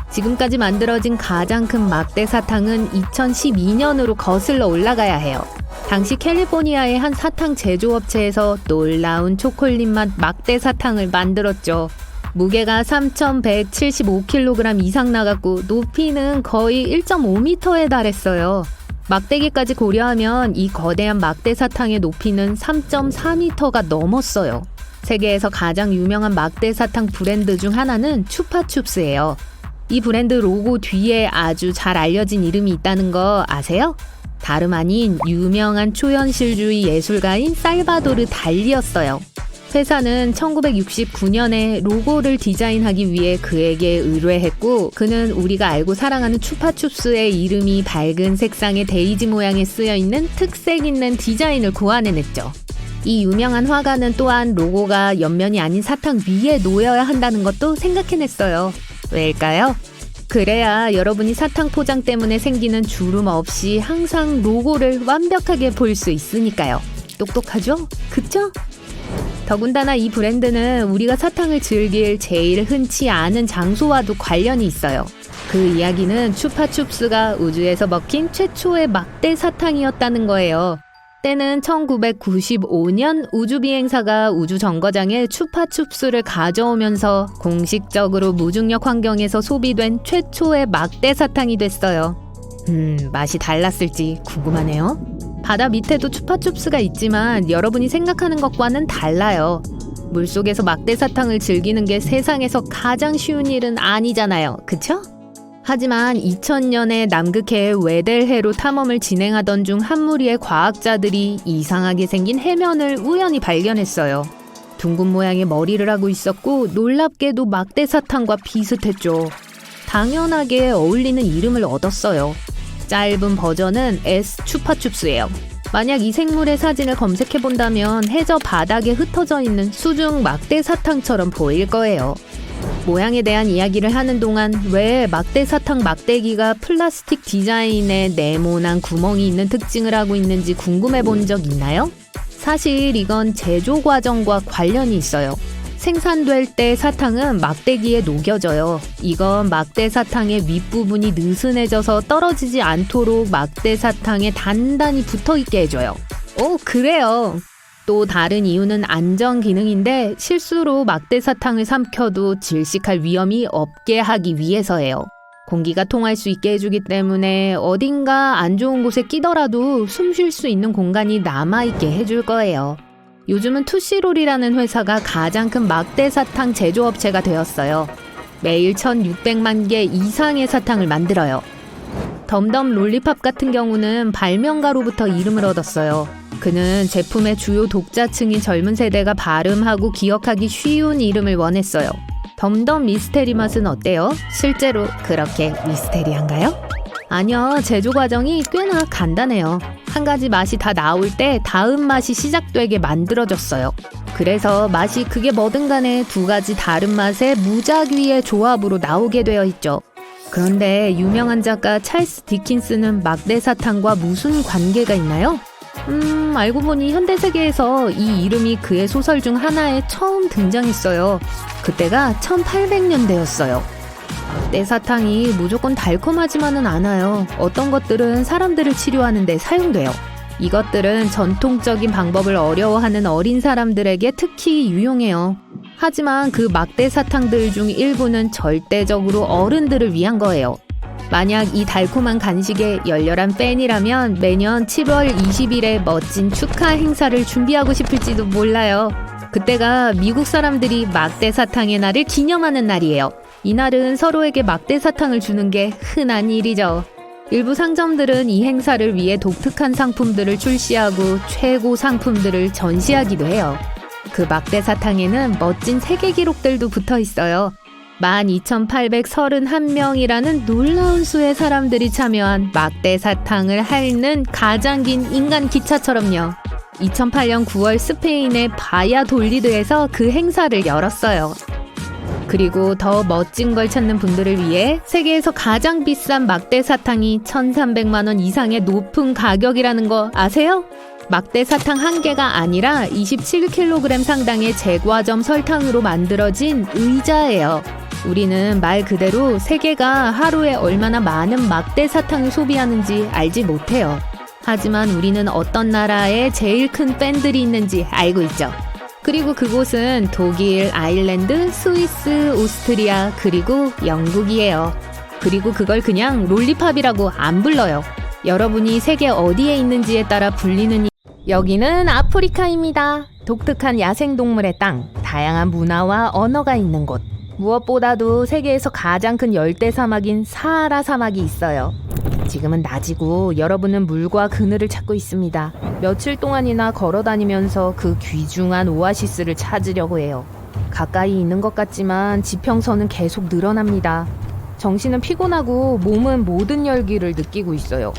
지금까지 만들어진 가장 큰 막대 사탕은 2012년으로 거슬러 올라가야 해요. 당시 캘리포니아의 한 사탕 제조업체에서 놀라운 초콜릿 맛 막대 사탕을 만들었죠. 무게가 3,175kg 이상 나갔고 높이는 거의 1.5m에 달했어요. 막대기까지 고려하면 이 거대한 막대 사탕의 높이는 3.4m가 넘었어요. 세계에서 가장 유명한 막대 사탕 브랜드 중 하나는 추파춥스예요. 이 브랜드 로고 뒤에 아주 잘 알려진 이름이 있다는 거 아세요? 다름 아닌 유명한 초현실주의 예술가인 살바도르 달리였어요. 회사는 1969년에 로고를 디자인하기 위해 그에게 의뢰했고 그는 우리가 알고 사랑하는 추파춥스의 이름이 밝은 색상의 데이지 모양에 쓰여있는 특색 있는 디자인을 고안해냈죠. 이 유명한 화가는 또한 로고가 옆면이 아닌 사탕 위에 놓여야 한다는 것도 생각해냈어요. 왜일까요? 그래야 여러분이 사탕 포장 때문에 생기는 주름 없이 항상 로고를 완벽하게 볼 수 있으니까요. 똑똑하죠? 그쵸? 더군다나 이 브랜드는 우리가 사탕을 즐길 제일 흔치 않은 장소와도 관련이 있어요. 그 이야기는 추파춥스가 우주에서 먹힌 최초의 막대 사탕이었다는 거예요. 때는 1995년 우주비행사가 우주정거장에 추파춥스를 가져오면서 공식적으로 무중력 환경에서 소비된 최초의 막대 사탕이 됐어요. 맛이 달랐을지 궁금하네요. 바다 밑에도 추파춥스가 있지만 여러분이 생각하는 것과는 달라요. 물속에서 막대 사탕을 즐기는 게 세상에서 가장 쉬운 일은 아니잖아요. 그쵸? 하지만 2000년에 남극해의 웨델해로 탐험을 진행하던 중 한 무리의 과학자들이 이상하게 생긴 해면을 우연히 발견했어요. 둥근 모양의 머리를 하고 있었고 놀랍게도 막대 사탕과 비슷했죠. 당연하게 어울리는 이름을 얻었어요. 짧은 버전은 S 추파춥스예요. 만약 이 생물의 사진을 검색해본다면 해저 바닥에 흩어져 있는 수중 막대 사탕처럼 보일 거예요. 모양에 대한 이야기를 하는 동안 왜 막대 사탕 막대기가 플라스틱 디자인에 네모난 구멍이 있는 특징을 하고 있는지 궁금해 본 적 있나요? 사실 이건 제조 과정과 관련이 있어요. 생산될 때 사탕은 막대기에 녹여져요. 이건 막대 사탕의 윗부분이 느슨해져서 떨어지지 않도록 막대 사탕에 단단히 붙어있게 해줘요. 오, 그래요. 또 다른 이유는 안전 기능인데 실수로 막대 사탕을 삼켜도 질식할 위험이 없게 하기 위해서예요. 공기가 통할 수 있게 해주기 때문에 어딘가 안 좋은 곳에 끼더라도 숨 쉴 수 있는 공간이 남아있게 해줄 거예요. 요즘은 투시롤이라는 회사가 가장 큰 막대 사탕 제조업체가 되었어요. 매일 1600만 개 이상의 사탕을 만들어요. 덤덤 롤리팝 같은 경우는 발명가로부터 이름을 얻었어요. 그는 제품의 주요 독자층인 젊은 세대가 발음하고 기억하기 쉬운 이름을 원했어요. 덤덤 미스테리 맛은 어때요? 실제로 그렇게 미스테리한가요? 아니요, 제조 과정이 꽤나 간단해요. 한 가지 맛이 다 나올 때 다음 맛이 시작되게 만들어졌어요. 그래서 맛이 그게 뭐든 간에 두 가지 다른 맛의 무작위의 조합으로 나오게 되어 있죠. 그런데 유명한 작가 찰스 디킨스는 막대 사탕과 무슨 관계가 있나요? 알고 보니 현대세계에서 이 이름이 그의 소설 중 하나에 처음 등장했어요. 그때가 1800년대였어요. 막대 사탕이 무조건 달콤하지만은 않아요. 어떤 것들은 사람들을 치료하는 데 사용돼요. 이것들은 전통적인 방법을 어려워하는 어린 사람들에게 특히 유용해요. 하지만 그 막대 사탕들 중 일부는 절대적으로 어른들을 위한 거예요. 만약 이 달콤한 간식에 열렬한 팬이라면 매년 7월 20일에 멋진 축하 행사를 준비하고 싶을지도 몰라요. 그때가 미국 사람들이 막대 사탕의 날을 기념하는 날이에요. 이날은 서로에게 막대 사탕을 주는 게 흔한 일이죠. 일부 상점들은 이 행사를 위해 독특한 상품들을 출시하고 최고 상품들을 전시하기도 해요. 그 막대 사탕에는 멋진 세계 기록들도 붙어 있어요. 12,831명이라는 놀라운 수의 사람들이 참여한 막대 사탕을 핥는 가장 긴 인간 기차처럼요. 2008년 9월 스페인의 바야돌리드에서 그 행사를 열었어요. 그리고 더 멋진 걸 찾는 분들을 위해 세계에서 가장 비싼 막대 사탕이 1,300만 원 이상의 높은 가격이라는 거 아세요? 막대 사탕 한 개가 아니라 27kg 상당의 제과점 설탕으로 만들어진 의자예요. 우리는 말 그대로 세계가 하루에 얼마나 많은 막대 사탕을 소비하는지 알지 못해요. 하지만 우리는 어떤 나라에 제일 큰 팬들이 있는지 알고 있죠. 그리고 그곳은 독일, 아일랜드, 스위스, 오스트리아, 그리고 영국이에요. 그리고 그걸 그냥 롤리팝이라고 안 불러요. 여러분이 세계 어디에 있는지에 따라 불리는 여기는 아프리카입니다. 독특한 야생동물의 땅, 다양한 문화와 언어가 있는 곳. 무엇보다도 세계에서 가장 큰 열대 사막인 사하라 사막이 있어요. 지금은 낮이고 여러분은 물과 그늘을 찾고 있습니다. 며칠 동안이나 걸어다니면서 그 귀중한 오아시스를 찾으려고 해요. 가까이 있는 것 같지만 지평선은 계속 늘어납니다. 정신은 피곤하고 몸은 모든 열기를 느끼고 있어요.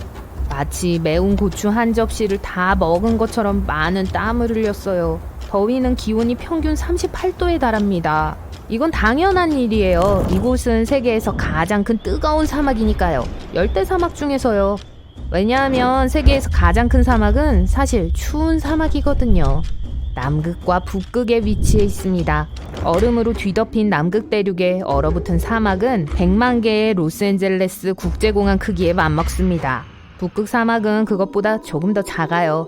마치 매운 고추 한 접시를 다 먹은 것처럼 많은 땀을 흘렸어요. 더위는 기온이 평균 38도에 달합니다. 이건 당연한 일이에요. 이곳은 세계에서 가장 큰 뜨거운 사막이니까요. 열대 사막 중에서요. 왜냐하면 세계에서 가장 큰 사막은 사실 추운 사막이거든요. 남극과 북극에 위치해 있습니다. 얼음으로 뒤덮인 남극 대륙에 얼어붙은 사막은 100만 개의 로스앤젤레스 국제공항 크기에 맞먹습니다. 북극 사막은 그것보다 조금 더 작아요.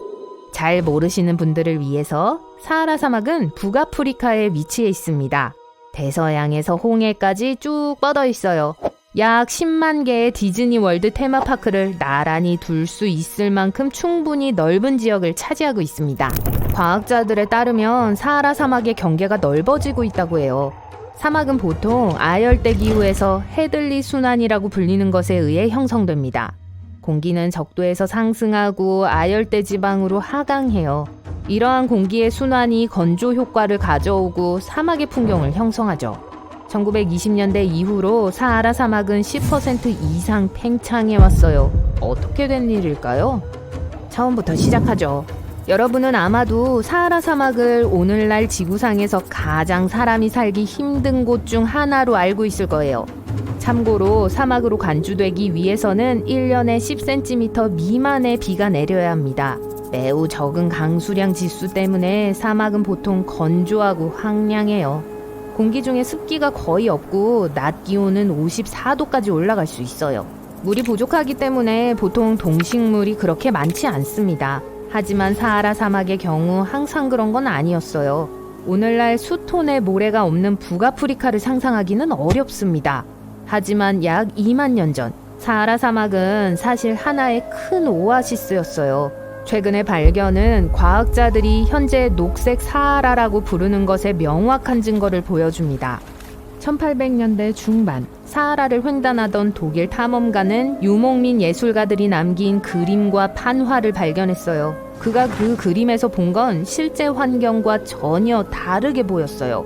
잘 모르시는 분들을 위해서 사하라 사막은 북아프리카에 위치해 있습니다. 대서양에서 홍해까지 쭉 뻗어 있어요. 약 10만 개의 디즈니 월드 테마파크를 나란히 둘 수 있을 만큼 충분히 넓은 지역을 차지하고 있습니다. 과학자들에 따르면 사하라 사막의 경계가 넓어지고 있다고 해요. 사막은 보통 아열대 기후에서 해들리 순환이라고 불리는 것에 의해 형성됩니다. 공기는 적도에서 상승하고 아열대 지방으로 하강해요. 이러한 공기의 순환이 건조 효과를 가져오고 사막의 풍경을 형성하죠. 1920년대 이후로 사하라 사막은 10% 이상 팽창해 왔어요. 어떻게 된 일일까요? 처음부터 시작하죠. 여러분은 아마도 사하라 사막을 오늘날 지구상에서 가장 사람이 살기 힘든 곳 중 하나로 알고 있을 거예요. 참고로 사막으로 간주되기 위해서는 1년에 10cm 미만의 비가 내려야 합니다. 매우 적은 강수량 지수 때문에 사막은 보통 건조하고 황량해요. 공기 중에 습기가 거의 없고 낮 기온은 54도까지 올라갈 수 있어요. 물이 부족하기 때문에 보통 동식물이 그렇게 많지 않습니다. 하지만 사하라 사막의 경우 항상 그런 건 아니었어요. 오늘날 수톤의 모래가 없는 북아프리카를 상상하기는 어렵습니다. 하지만 약 2만 년 전 사하라 사막은 사실 하나의 큰 오아시스였어요. 최근의 발견은 과학자들이 현재 녹색 사하라라고 부르는 것의 명확한 증거를 보여줍니다. 1800년대 중반 사하라를 횡단하던 독일 탐험가는 유목민 예술가들이 남긴 그림과 판화를 발견했어요. 그가 그 그림에서 본 건 실제 환경과 전혀 다르게 보였어요.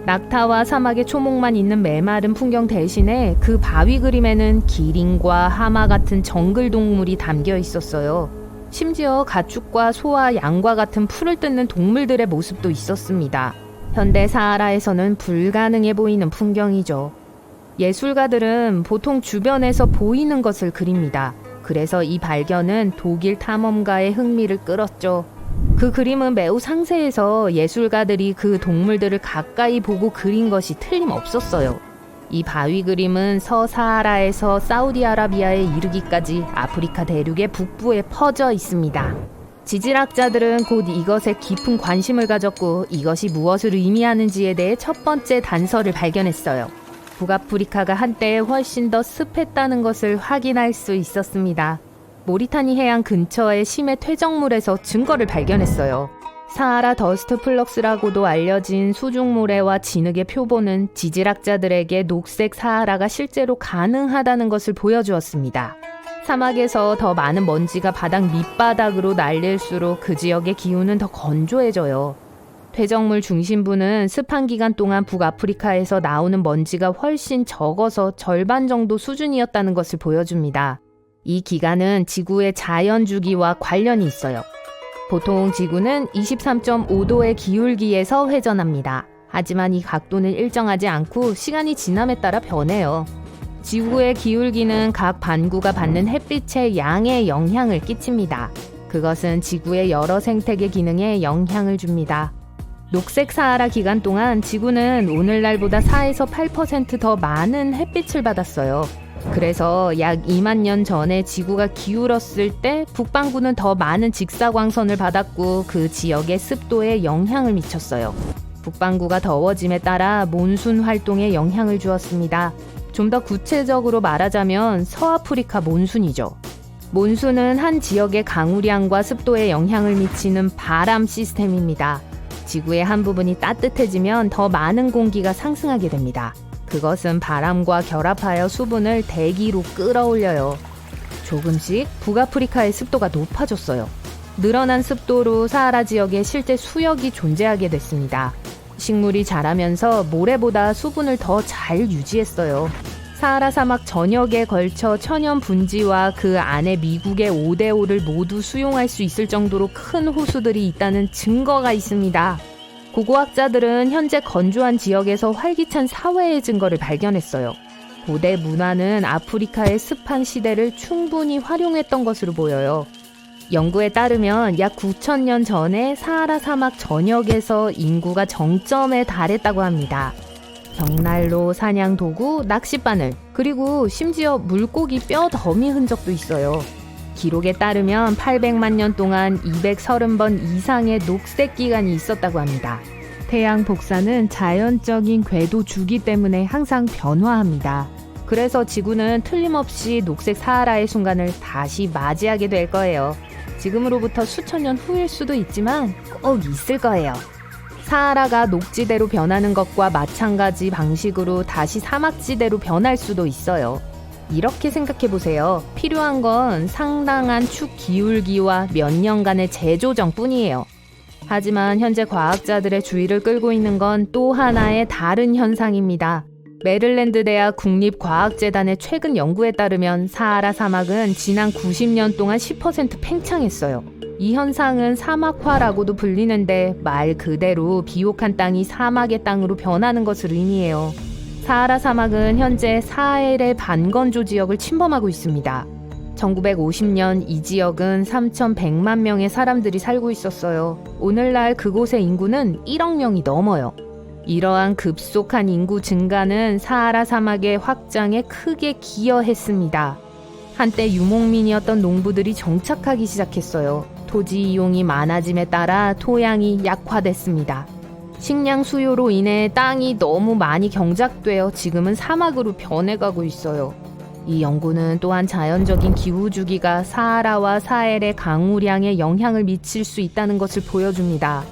낙타와 사막의 초목만 있는 메마른 풍경 대신에 그 바위 그림에는 기린과 하마 같은 정글 동물이 담겨 있었어요. 심지어 가축과 소와 양과 같은 풀을 뜯는 동물들의 모습도 있었습니다. 현대 사하라에서는 불가능해 보이는 풍경이죠. 예술가들은 보통 주변에서 보이는 것을 그립니다. 그래서 이 발견은 독일 탐험가의 흥미를 끌었죠. 그 그림은 매우 상세해서 예술가들이 그 동물들을 가까이 보고 그린 것이 틀림없었어요. 이 바위 그림은 서사하라에서 사우디아라비아에 이르기까지 아프리카 대륙의 북부에 퍼져 있습니다. 지질학자들은 곧 이것에 깊은 관심을 가졌고 이것이 무엇을 의미하는지에 대해 첫 번째 단서를 발견했어요. 북아프리카가 한때 훨씬 더 습했다는 것을 확인할 수 있었습니다. 모리타니 해안 근처의 심해 퇴적물에서 증거를 발견했어요. 사하라 더스트 플럭스라고도 알려진 수중모래와 진흙의 표본은 지질학자들에게 녹색 사하라가 실제로 가능하다는 것을 보여주었습니다. 사막에서 더 많은 먼지가 바닥 밑바닥으로 날릴수록 그 지역의 기후는 더 건조해져요. 퇴적물 중심부는 습한 기간 동안 북아프리카에서 나오는 먼지가 훨씬 적어서 절반 정도 수준이었다는 것을 보여줍니다. 이 기간은 지구의 자연 주기와 관련이 있어요. 보통 지구는 23.5도의 기울기에서 회전합니다. 하지만 이 각도는 일정하지 않고 시간이 지남에 따라 변해요. 지구의 기울기는 각 반구가 받는 햇빛의 양에 영향을 끼칩니다. 그것은 지구의 여러 생태계 기능에 영향을 줍니다. 녹색 사하라 기간 동안 지구는 오늘날보다 4에서 8% 더 많은 햇빛을 받았어요. 그래서 약 2만 년 전에 지구가 기울었을 때 북반구는 더 많은 직사광선을 받았고 그 지역의 습도에 영향을 미쳤어요. 북반구가 더워짐에 따라 몬순 활동에 영향을 주었습니다. 좀 더 구체적으로 말하자면 서아프리카 몬순이죠. 몬순은 한 지역의 강우량과 습도에 영향을 미치는 바람 시스템입니다. 지구의 한 부분이 따뜻해지면 더 많은 공기가 상승하게 됩니다. 그것은 바람과 결합하여 수분을 대기로 끌어올려요. 조금씩 북아프리카의 습도가 높아졌어요. 늘어난 습도로 사하라 지역에 실제 수역이 존재하게 됐습니다. 식물이 자라면서 모래보다 수분을 더 잘 유지했어요. 사하라 사막 전역에 걸쳐 천연 분지와 그 안에 미국의 5대5를 모두 수용할 수 있을 정도로 큰 호수들이 있다는 증거가 있습니다. 고고학자들은 현재 건조한 지역에서 활기찬 사회의 증거를 발견했어요. 고대 문화는 아프리카의 습한 시대를 충분히 활용했던 것으로 보여요. 연구에 따르면 약 9,000년 전에 사하라 사막 전역에서 인구가 정점에 달했다고 합니다. 벽난로, 사냥 도구, 낚싯바늘, 그리고 심지어 물고기 뼈 더미 흔적도 있어요. 기록에 따르면 800만 년 동안 230번 이상의 녹색 기간이 있었다고 합니다. 태양 복사는 자연적인 궤도 주기 때문에 항상 변화합니다. 그래서 지구는 틀림없이 녹색 사하라의 순간을 다시 맞이하게 될 거예요. 지금으로부터 수천 년 후일 수도 있지만 꼭 있을 거예요. 사하라가 녹지대로 변하는 것과 마찬가지 방식으로 다시 사막지대로 변할 수도 있어요. 이렇게 생각해보세요. 필요한 건 상당한 축 기울기와 몇 년간의 재조정 뿐이에요. 하지만 현재 과학자들의 주의를 끌고 있는 건 또 하나의 다른 현상입니다. 메릴랜드 대학 국립과학재단의 최근 연구에 따르면 사하라 사막은 지난 90년 동안 10% 팽창했어요. 이 현상은 사막화라고도 불리는데 말 그대로 비옥한 땅이 사막의 땅으로 변하는 것을 의미해요. 사하라 사막은 현재 사헬의 반건조 지역을 침범하고 있습니다. 1950년 이 지역은 3,100만 명의 사람들이 살고 있었어요. 오늘날 그곳의 인구는 1억 명이 넘어요. 이러한 급속한 인구 증가는 사하라 사막의 확장에 크게 기여했습니다. 한때 유목민이었던 농부들이 정착하기 시작했어요. 토지 이용이 많아짐에 따라 토양이 약화됐습니다. 식량 수요로 인해 땅이 너무 많이 경작되어 지금은 사막으로 변해가고 있어요. 이 연구는 또한 자연적인 기후 주기가 사하라와 사헬의 강우량에 영향을 미칠 수 있다는 것을 보여줍니다.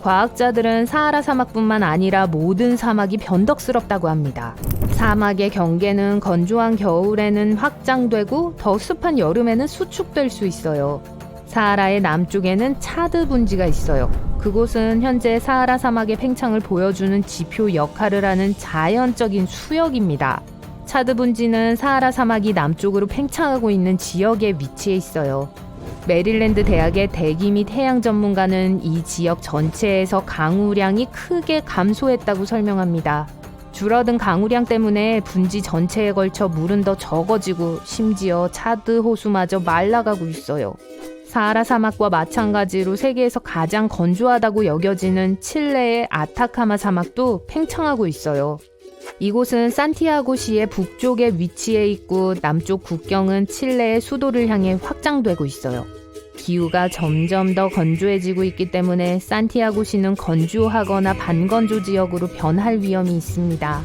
과학자들은 사하라 사막뿐만 아니라 모든 사막이 변덕스럽다고 합니다. 사막의 경계는 건조한 겨울에는 확장되고 더 습한 여름에는 수축될 수 있어요. 사하라의 남쪽에는 차드 분지가 있어요. 그곳은 현재 사하라 사막의 팽창을 보여주는 지표 역할을 하는 자연적인 수역입니다. 차드 분지는 사하라 사막이 남쪽으로 팽창하고 있는 지역에 위치해 있어요. 메릴랜드 대학의 대기 및 해양 전문가는 이 지역 전체에서 강우량이 크게 감소했다고 설명합니다. 줄어든 강우량 때문에 분지 전체에 걸쳐 물은 더 적어지고 심지어 차드 호수마저 말라가고 있어요. 사하라 사막과 마찬가지로 세계에서 가장 건조하다고 여겨지는 칠레의 아타카마 사막도 팽창하고 있어요. 이곳은 산티아고시의 북쪽에 위치해 있고 남쪽 국경은 칠레의 수도를 향해 확장되고 있어요. 기후가 점점 더 건조해지고 있기 때문에 산티아고시는 건조하거나 반건조 지역으로 변할 위험이 있습니다.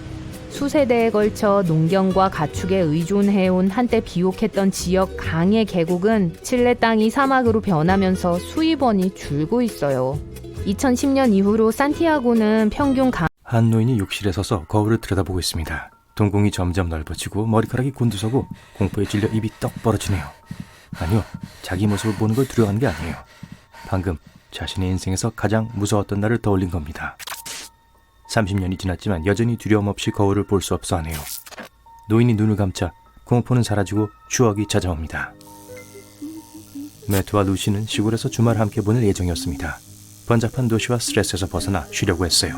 수세대에 걸쳐 농경과 가축에 의존해온 한때 비옥했던 지역 강의 계곡은 칠레 땅이 사막으로 변하면서 수입원이 줄고 있어요. 2010년 이후로 산티아고는 평균 한 노인이 욕실에 서서 거울을 들여다보고 있습니다. 동공이 점점 넓어지고 머리카락이 곤두서고 공포에 질려 입이 떡 벌어지네요. 아니요, 자기 모습을 보는 걸 두려워하는 게 아니에요. 방금 자신의 인생에서 가장 무서웠던 날을 떠올린 겁니다. 30년이 지났지만 여전히 두려움 없이 거울을 볼 수 없어 하네요. 노인이 눈을 감자 공포는 사라지고 추억이 찾아옵니다. 매트와 루시는 시골에서 주말 함께 보낼 예정이었습니다. 번잡한 도시와 스트레스에서 벗어나 쉬려고 했어요.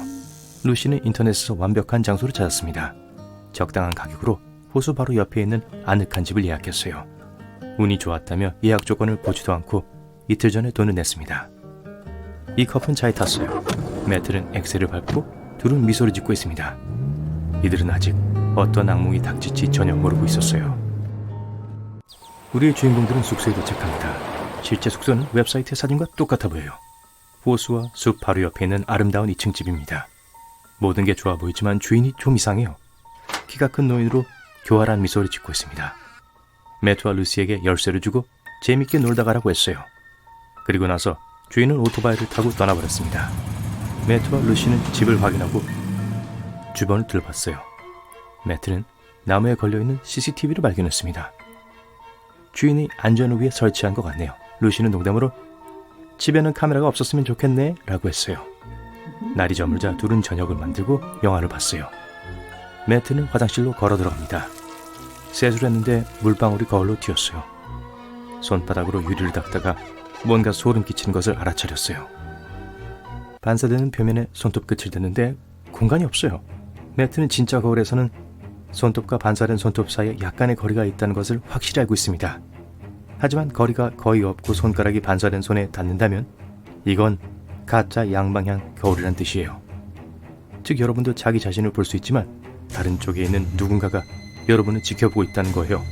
루시는 인터넷에서 완벽한 장소를 찾았습니다. 적당한 가격으로 호수 바로 옆에 있는 아늑한 집을 예약했어요. 운이 좋았다며 예약 조건을 보지도 않고 이틀 전에 돈을 냈습니다. 이 커플은 차에 탔어요. 매트는 엑셀을 밟고 둘은 미소를 짓고 있습니다. 이들은 아직 어떤 악몽이 닥칠지 전혀 모르고 있었어요. 우리의 주인공들은 숙소에 도착합니다. 실제 숙소는 웹사이트의 사진과 똑같아 보여요. 호수와 숲 바로 옆에 있는 아름다운 2층 집입니다. 모든 게 좋아 보이지만 주인이 좀 이상해요. 키가 큰 노인으로 교활한 미소를 짓고 있습니다. 매트와 루시에게 열쇠를 주고 재밌게 놀다 가라고 했어요. 그리고 나서 주인은 오토바이를 타고 떠나버렸습니다. 매트와 루시는 집을 확인하고 주변을 둘러봤어요. 매트는 나무에 걸려있는 CCTV를 발견했습니다. 주인이 안전을 위해 설치한 것 같네요. 루시는 농담으로 집에는 카메라가 없었으면 좋겠네 라고 했어요. 날이 저물자 둘은 저녁을 만들고 영화를 봤어요. 매트는 화장실로 걸어 들어갑니다. 세수를 했는데 물방울이 거울로 튀었어요. 손바닥으로 유리를 닦다가 뭔가 소름 끼치는 것을 알아차렸어요. 반사되는 표면에 손톱 끝을 댔는데 공간이 없어요. 매트는 진짜 거울에서는 손톱과 반사된 손톱 사이에 약간의 거리가 있다는 것을 확실히 알고 있습니다. 하지만 거리가 거의 없고 손가락이 반사된 손에 닿는다면 이건 가짜 양방향 거울이란 뜻이에요. 즉 여러분도 자기 자신을 볼 수 있지만 다른 쪽에 있는 누군가가 여러분을 지켜보고 있다는 거예요.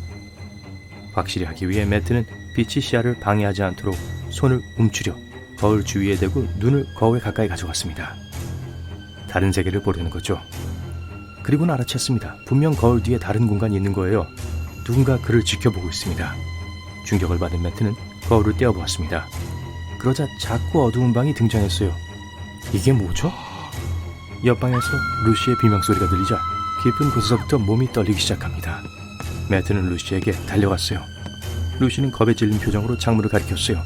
확실히 하기 위해 매트는 빛이 시야를 방해하지 않도록 손을 움츠려 거울 주위에 대고 눈을 거울에 가까이 가져갔습니다. 다른 세계를 보려는 거죠. 그리고는 알아챘습니다. 분명 거울 뒤에 다른 공간이 있는 거예요. 누군가 그를 지켜보고 있습니다. 충격을 받은 매트는 거울을 떼어보았습니다. 그러자 작고 어두운 방이 등장했어요. 이게 뭐죠? 옆방에서 루시의 비명소리가 들리자 깊은 곳에서부터 몸이 떨리기 시작합니다. 매트는 루시에게 달려갔어요. 루시는 겁에 질린 표정으로 창문을 가리켰어요.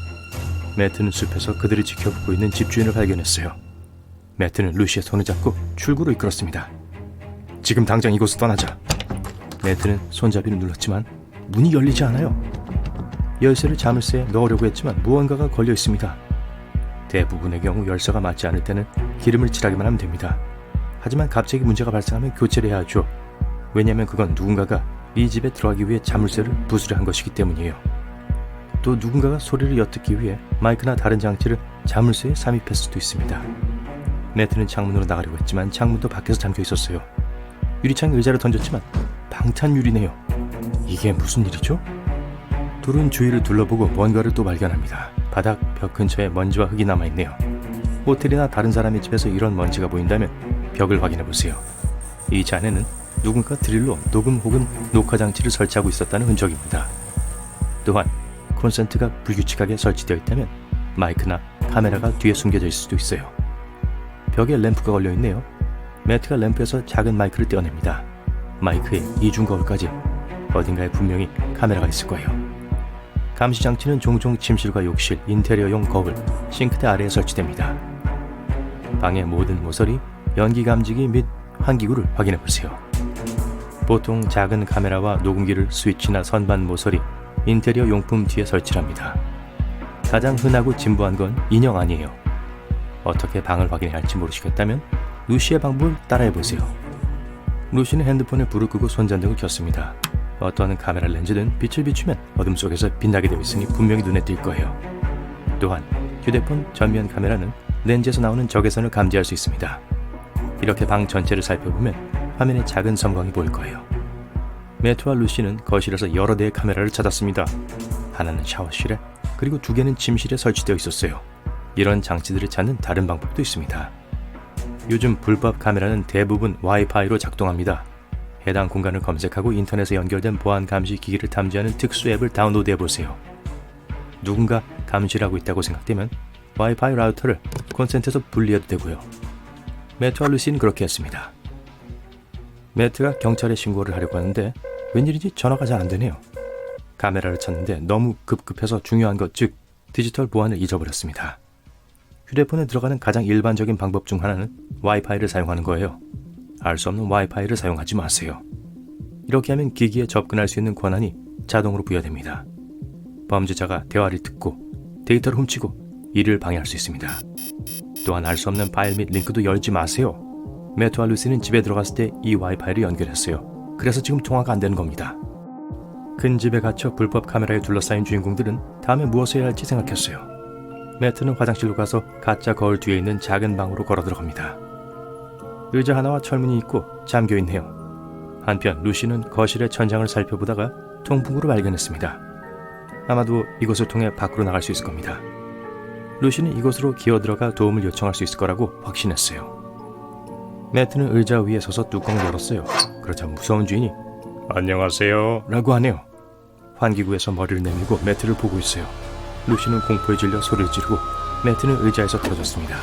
매트는 숲에서 그들이 지켜보고 있는 집주인을 발견했어요. 매트는 루시의 손을 잡고 출구로 이끌었습니다. 지금 당장 이곳을 떠나자. 매트는 손잡이를 눌렀지만 문이 열리지 않아요. 열쇠를 자물쇠에 넣으려고 했지만 무언가가 걸려 있습니다. 대부분의 경우 열쇠가 맞지 않을 때는 기름을 칠하기만 하면 됩니다. 하지만 갑자기 문제가 발생하면 교체를 해야 하죠. 왜냐하면 그건 누군가가 이 집에 들어가기 위해 자물쇠를 부수려 한 것이기 때문이에요. 또 누군가가 소리를 엿듣기 위해 마이크나 다른 장치를 자물쇠에 삽입했을 수도 있습니다. 매트는 창문으로 나가려고 했지만 창문도 밖에서 잠겨 있었어요. 유리창에 의자를 던졌지만 방탄유리네요. 이게 무슨 일이죠? 둘은 주위를 둘러보고 뭔가를 또 발견합니다. 바닥, 벽 근처에 먼지와 흙이 남아있네요. 호텔이나 다른 사람의 집에서 이런 먼지가 보인다면 벽을 확인해보세요. 이 잔에는 누군가 드릴로 녹음 혹은 녹화 장치를 설치하고 있었다는 흔적입니다. 또한 콘센트가 불규칙하게 설치되어 있다면 마이크나 카메라가 뒤에 숨겨져 있을 수도 있어요. 벽에 램프가 걸려있네요. 매트가 램프에서 작은 마이크를 떼어냅니다. 마이크에 이중 거울까지. 어딘가에 분명히 카메라가 있을 거예요. 감시 장치는 종종 침실과 욕실, 인테리어용 거울, 싱크대 아래에 설치됩니다. 방의 모든 모서리, 연기 감지기 및 환기구를 확인해보세요. 보통 작은 카메라와 녹음기를 스위치나 선반 모서리, 인테리어 용품 뒤에 설치합니다. 가장 흔하고 진부한 건 인형 아니에요. 어떻게 방을 확인해야 할지 모르시겠다면 루시의 방법을 따라해보세요. 루시는 핸드폰에 불을 끄고 손전등을 켰습니다. 어떤 카메라 렌즈든 빛을 비추면 어둠 속에서 빛나게 되어 있으니 분명히 눈에 띌 거예요. 또한 휴대폰 전면 카메라는 렌즈에서 나오는 적외선을 감지할 수 있습니다. 이렇게 방 전체를 살펴보면 화면에 작은 섬광이 보일 거예요. 매트와 루시는 거실에서 여러 대의 카메라를 찾았습니다. 하나는 샤워실에, 그리고 2개는 침실에 설치되어 있었어요. 이런 장치들을 찾는 다른 방법도 있습니다. 요즘 불법 카메라는 대부분 와이파이로 작동합니다. 해당 공간을 검색하고 인터넷에 연결된 보안 감시 기기를 탐지하는 특수 앱을 다운로드해 보세요. 누군가 감시를 하고 있다고 생각되면 와이파이 라우터를 콘센트에서 분리해도 되고요. 매트와 루시는 그렇게 했습니다. 매트가 경찰에 신고를 하려고 하는데 웬일인지 전화가 잘 안 되네요. 카메라를 찾는데 너무 급급해서 중요한 것, 즉 디지털 보안을 잊어버렸습니다. 휴대폰에 들어가는 가장 일반적인 방법 중 하나는 와이파이를 사용하는 거예요. 알 수 없는 와이파이를 사용하지 마세요. 이렇게 하면 기기에 접근할 수 있는 권한이 자동으로 부여됩니다. 범죄자가 대화를 듣고 데이터를 훔치고 이를 방해할 수 있습니다. 또한 알 수 없는 파일 및 링크도 열지 마세요. 매트와 루시는 집에 들어갔을 때 이 와이파이를 연결했어요. 그래서 지금 통화가 안 되는 겁니다. 큰 집에 갇혀 불법 카메라에 둘러싸인 주인공들은 다음에 무엇을 해야 할지 생각했어요. 매트는 화장실로 가서 가짜 거울 뒤에 있는 작은 방으로 걸어 들어갑니다. 의자 하나와 철문이 있고 잠겨있네요. 한편 루시는 거실의 천장을 살펴보다가 통풍구를 발견했습니다. 아마도 이곳을 통해 밖으로 나갈 수 있을 겁니다. 루시는 이곳으로 기어들어가 도움을 요청할 수 있을 거라고 확신했어요. 매트는 의자 위에 서서 뚜껑을 열었어요. 그러자 무서운 주인이 안녕하세요 라고 하네요. 환기구에서 머리를 내밀고 매트를 보고 있어요. 루시는 공포에 질려 소리를 지르고 매트는 의자에서 떨어졌습니다.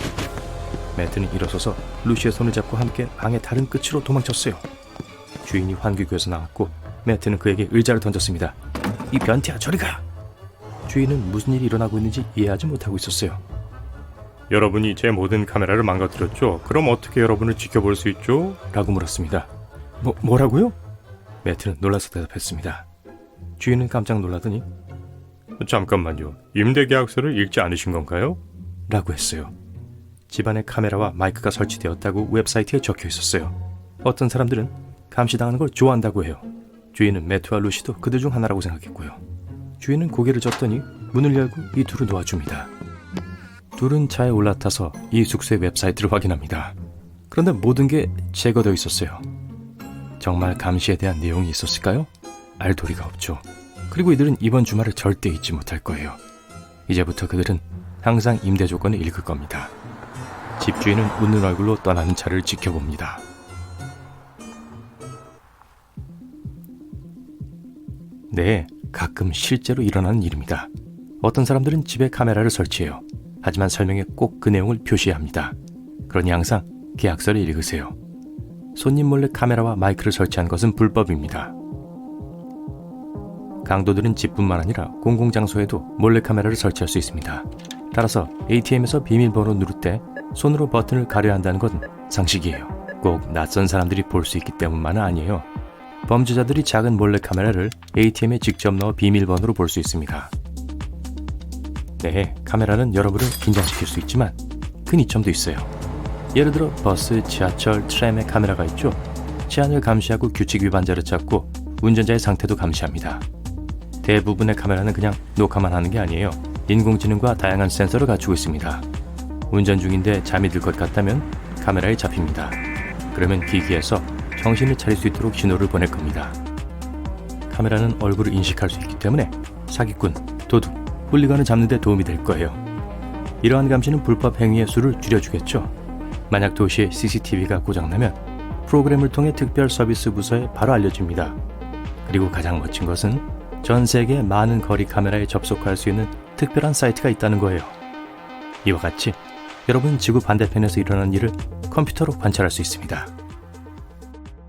매트는 일어서서 루시의 손을 잡고 함께 방의 다른 끝으로 도망쳤어요. 주인이 환기구에서 나왔고 매트는 그에게 의자를 던졌습니다. 이 변태야, 저리 가! 주인은 무슨 일이 일어나고 있는지 이해하지 못하고 있었어요. 여러분이 제 모든 카메라를 망가뜨렸죠? 그럼 어떻게 여러분을 지켜볼 수 있죠? 라고 물었습니다. 뭐라고요? 매트는 놀라서 대답했습니다. 주인은 깜짝 놀라더니 잠깐만요. 임대계약서를 읽지 않으신 건가요? 라고 했어요. 집안에 카메라와 마이크가 설치되었다고 웹사이트에 적혀 있었어요. 어떤 사람들은 감시당하는 걸 좋아한다고 해요. 주인은 매트와 루시도 그들 중 하나라고 생각했고요. 주인은 고개를 젓더니 문을 열고 이 둘을 놓아줍니다. 둘은 차에 올라타서 이 숙소의 웹사이트를 확인합니다. 그런데 모든 게 제거되어 있었어요. 정말 감시에 대한 내용이 있었을까요? 알 도리가 없죠. 그리고 이들은 이번 주말을 절대 잊지 못할 거예요. 이제부터 그들은 항상 임대 조건을 읽을 겁니다. 집주인은 웃는 얼굴로 떠나는 차를 지켜봅니다. 네, 가끔 실제로 일어나는 일입니다. 어떤 사람들은 집에 카메라를 설치해요. 하지만 설명에 꼭 그 내용을 표시해야 합니다. 그러니 항상 계약서를 읽으세요. 손님 몰래 카메라와 마이크를 설치한 것은 불법입니다. 강도들은 집뿐만 아니라 공공장소에도 몰래카메라를 설치할 수 있습니다. 따라서 ATM에서 비밀번호 누를 때 손으로 버튼을 가려야 한다는 건 상식이에요. 꼭 낯선 사람들이 볼 수 있기 때문만은 아니에요. 범죄자들이 작은 몰래카메라를 ATM에 직접 넣어 비밀번호로 볼 수 있습니다. 네, 카메라는 여러분을 긴장시킬 수 있지만 큰 이점도 있어요. 예를 들어 버스, 지하철, 트램에 카메라가 있죠. 치안을 감시하고 규칙 위반자를 찾고 운전자의 상태도 감시합니다. 대부분의 카메라는 그냥 녹화만 하는 게 아니에요. 인공지능과 다양한 센서를 갖추고 있습니다. 운전 중인데 잠이 들 것 같다면 카메라에 잡힙니다. 그러면 기기에서 정신을 차릴 수 있도록 신호를 보낼 겁니다. 카메라는 얼굴을 인식할 수 있기 때문에 사기꾼, 도둑, 훌리건을 잡는 데 도움이 될 거예요. 이러한 감시는 불법 행위의 수를 줄여주겠죠. 만약 도시에 CCTV가 고장나면 프로그램을 통해 특별 서비스 부서에 바로 알려집니다. 그리고 가장 멋진 것은 전 세계의 많은 거리 카메라에 접속할 수 있는 특별한 사이트가 있다는 거예요. 이와 같이 여러분 지구 반대편에서 일어나는 일을 컴퓨터로 관찰할 수 있습니다.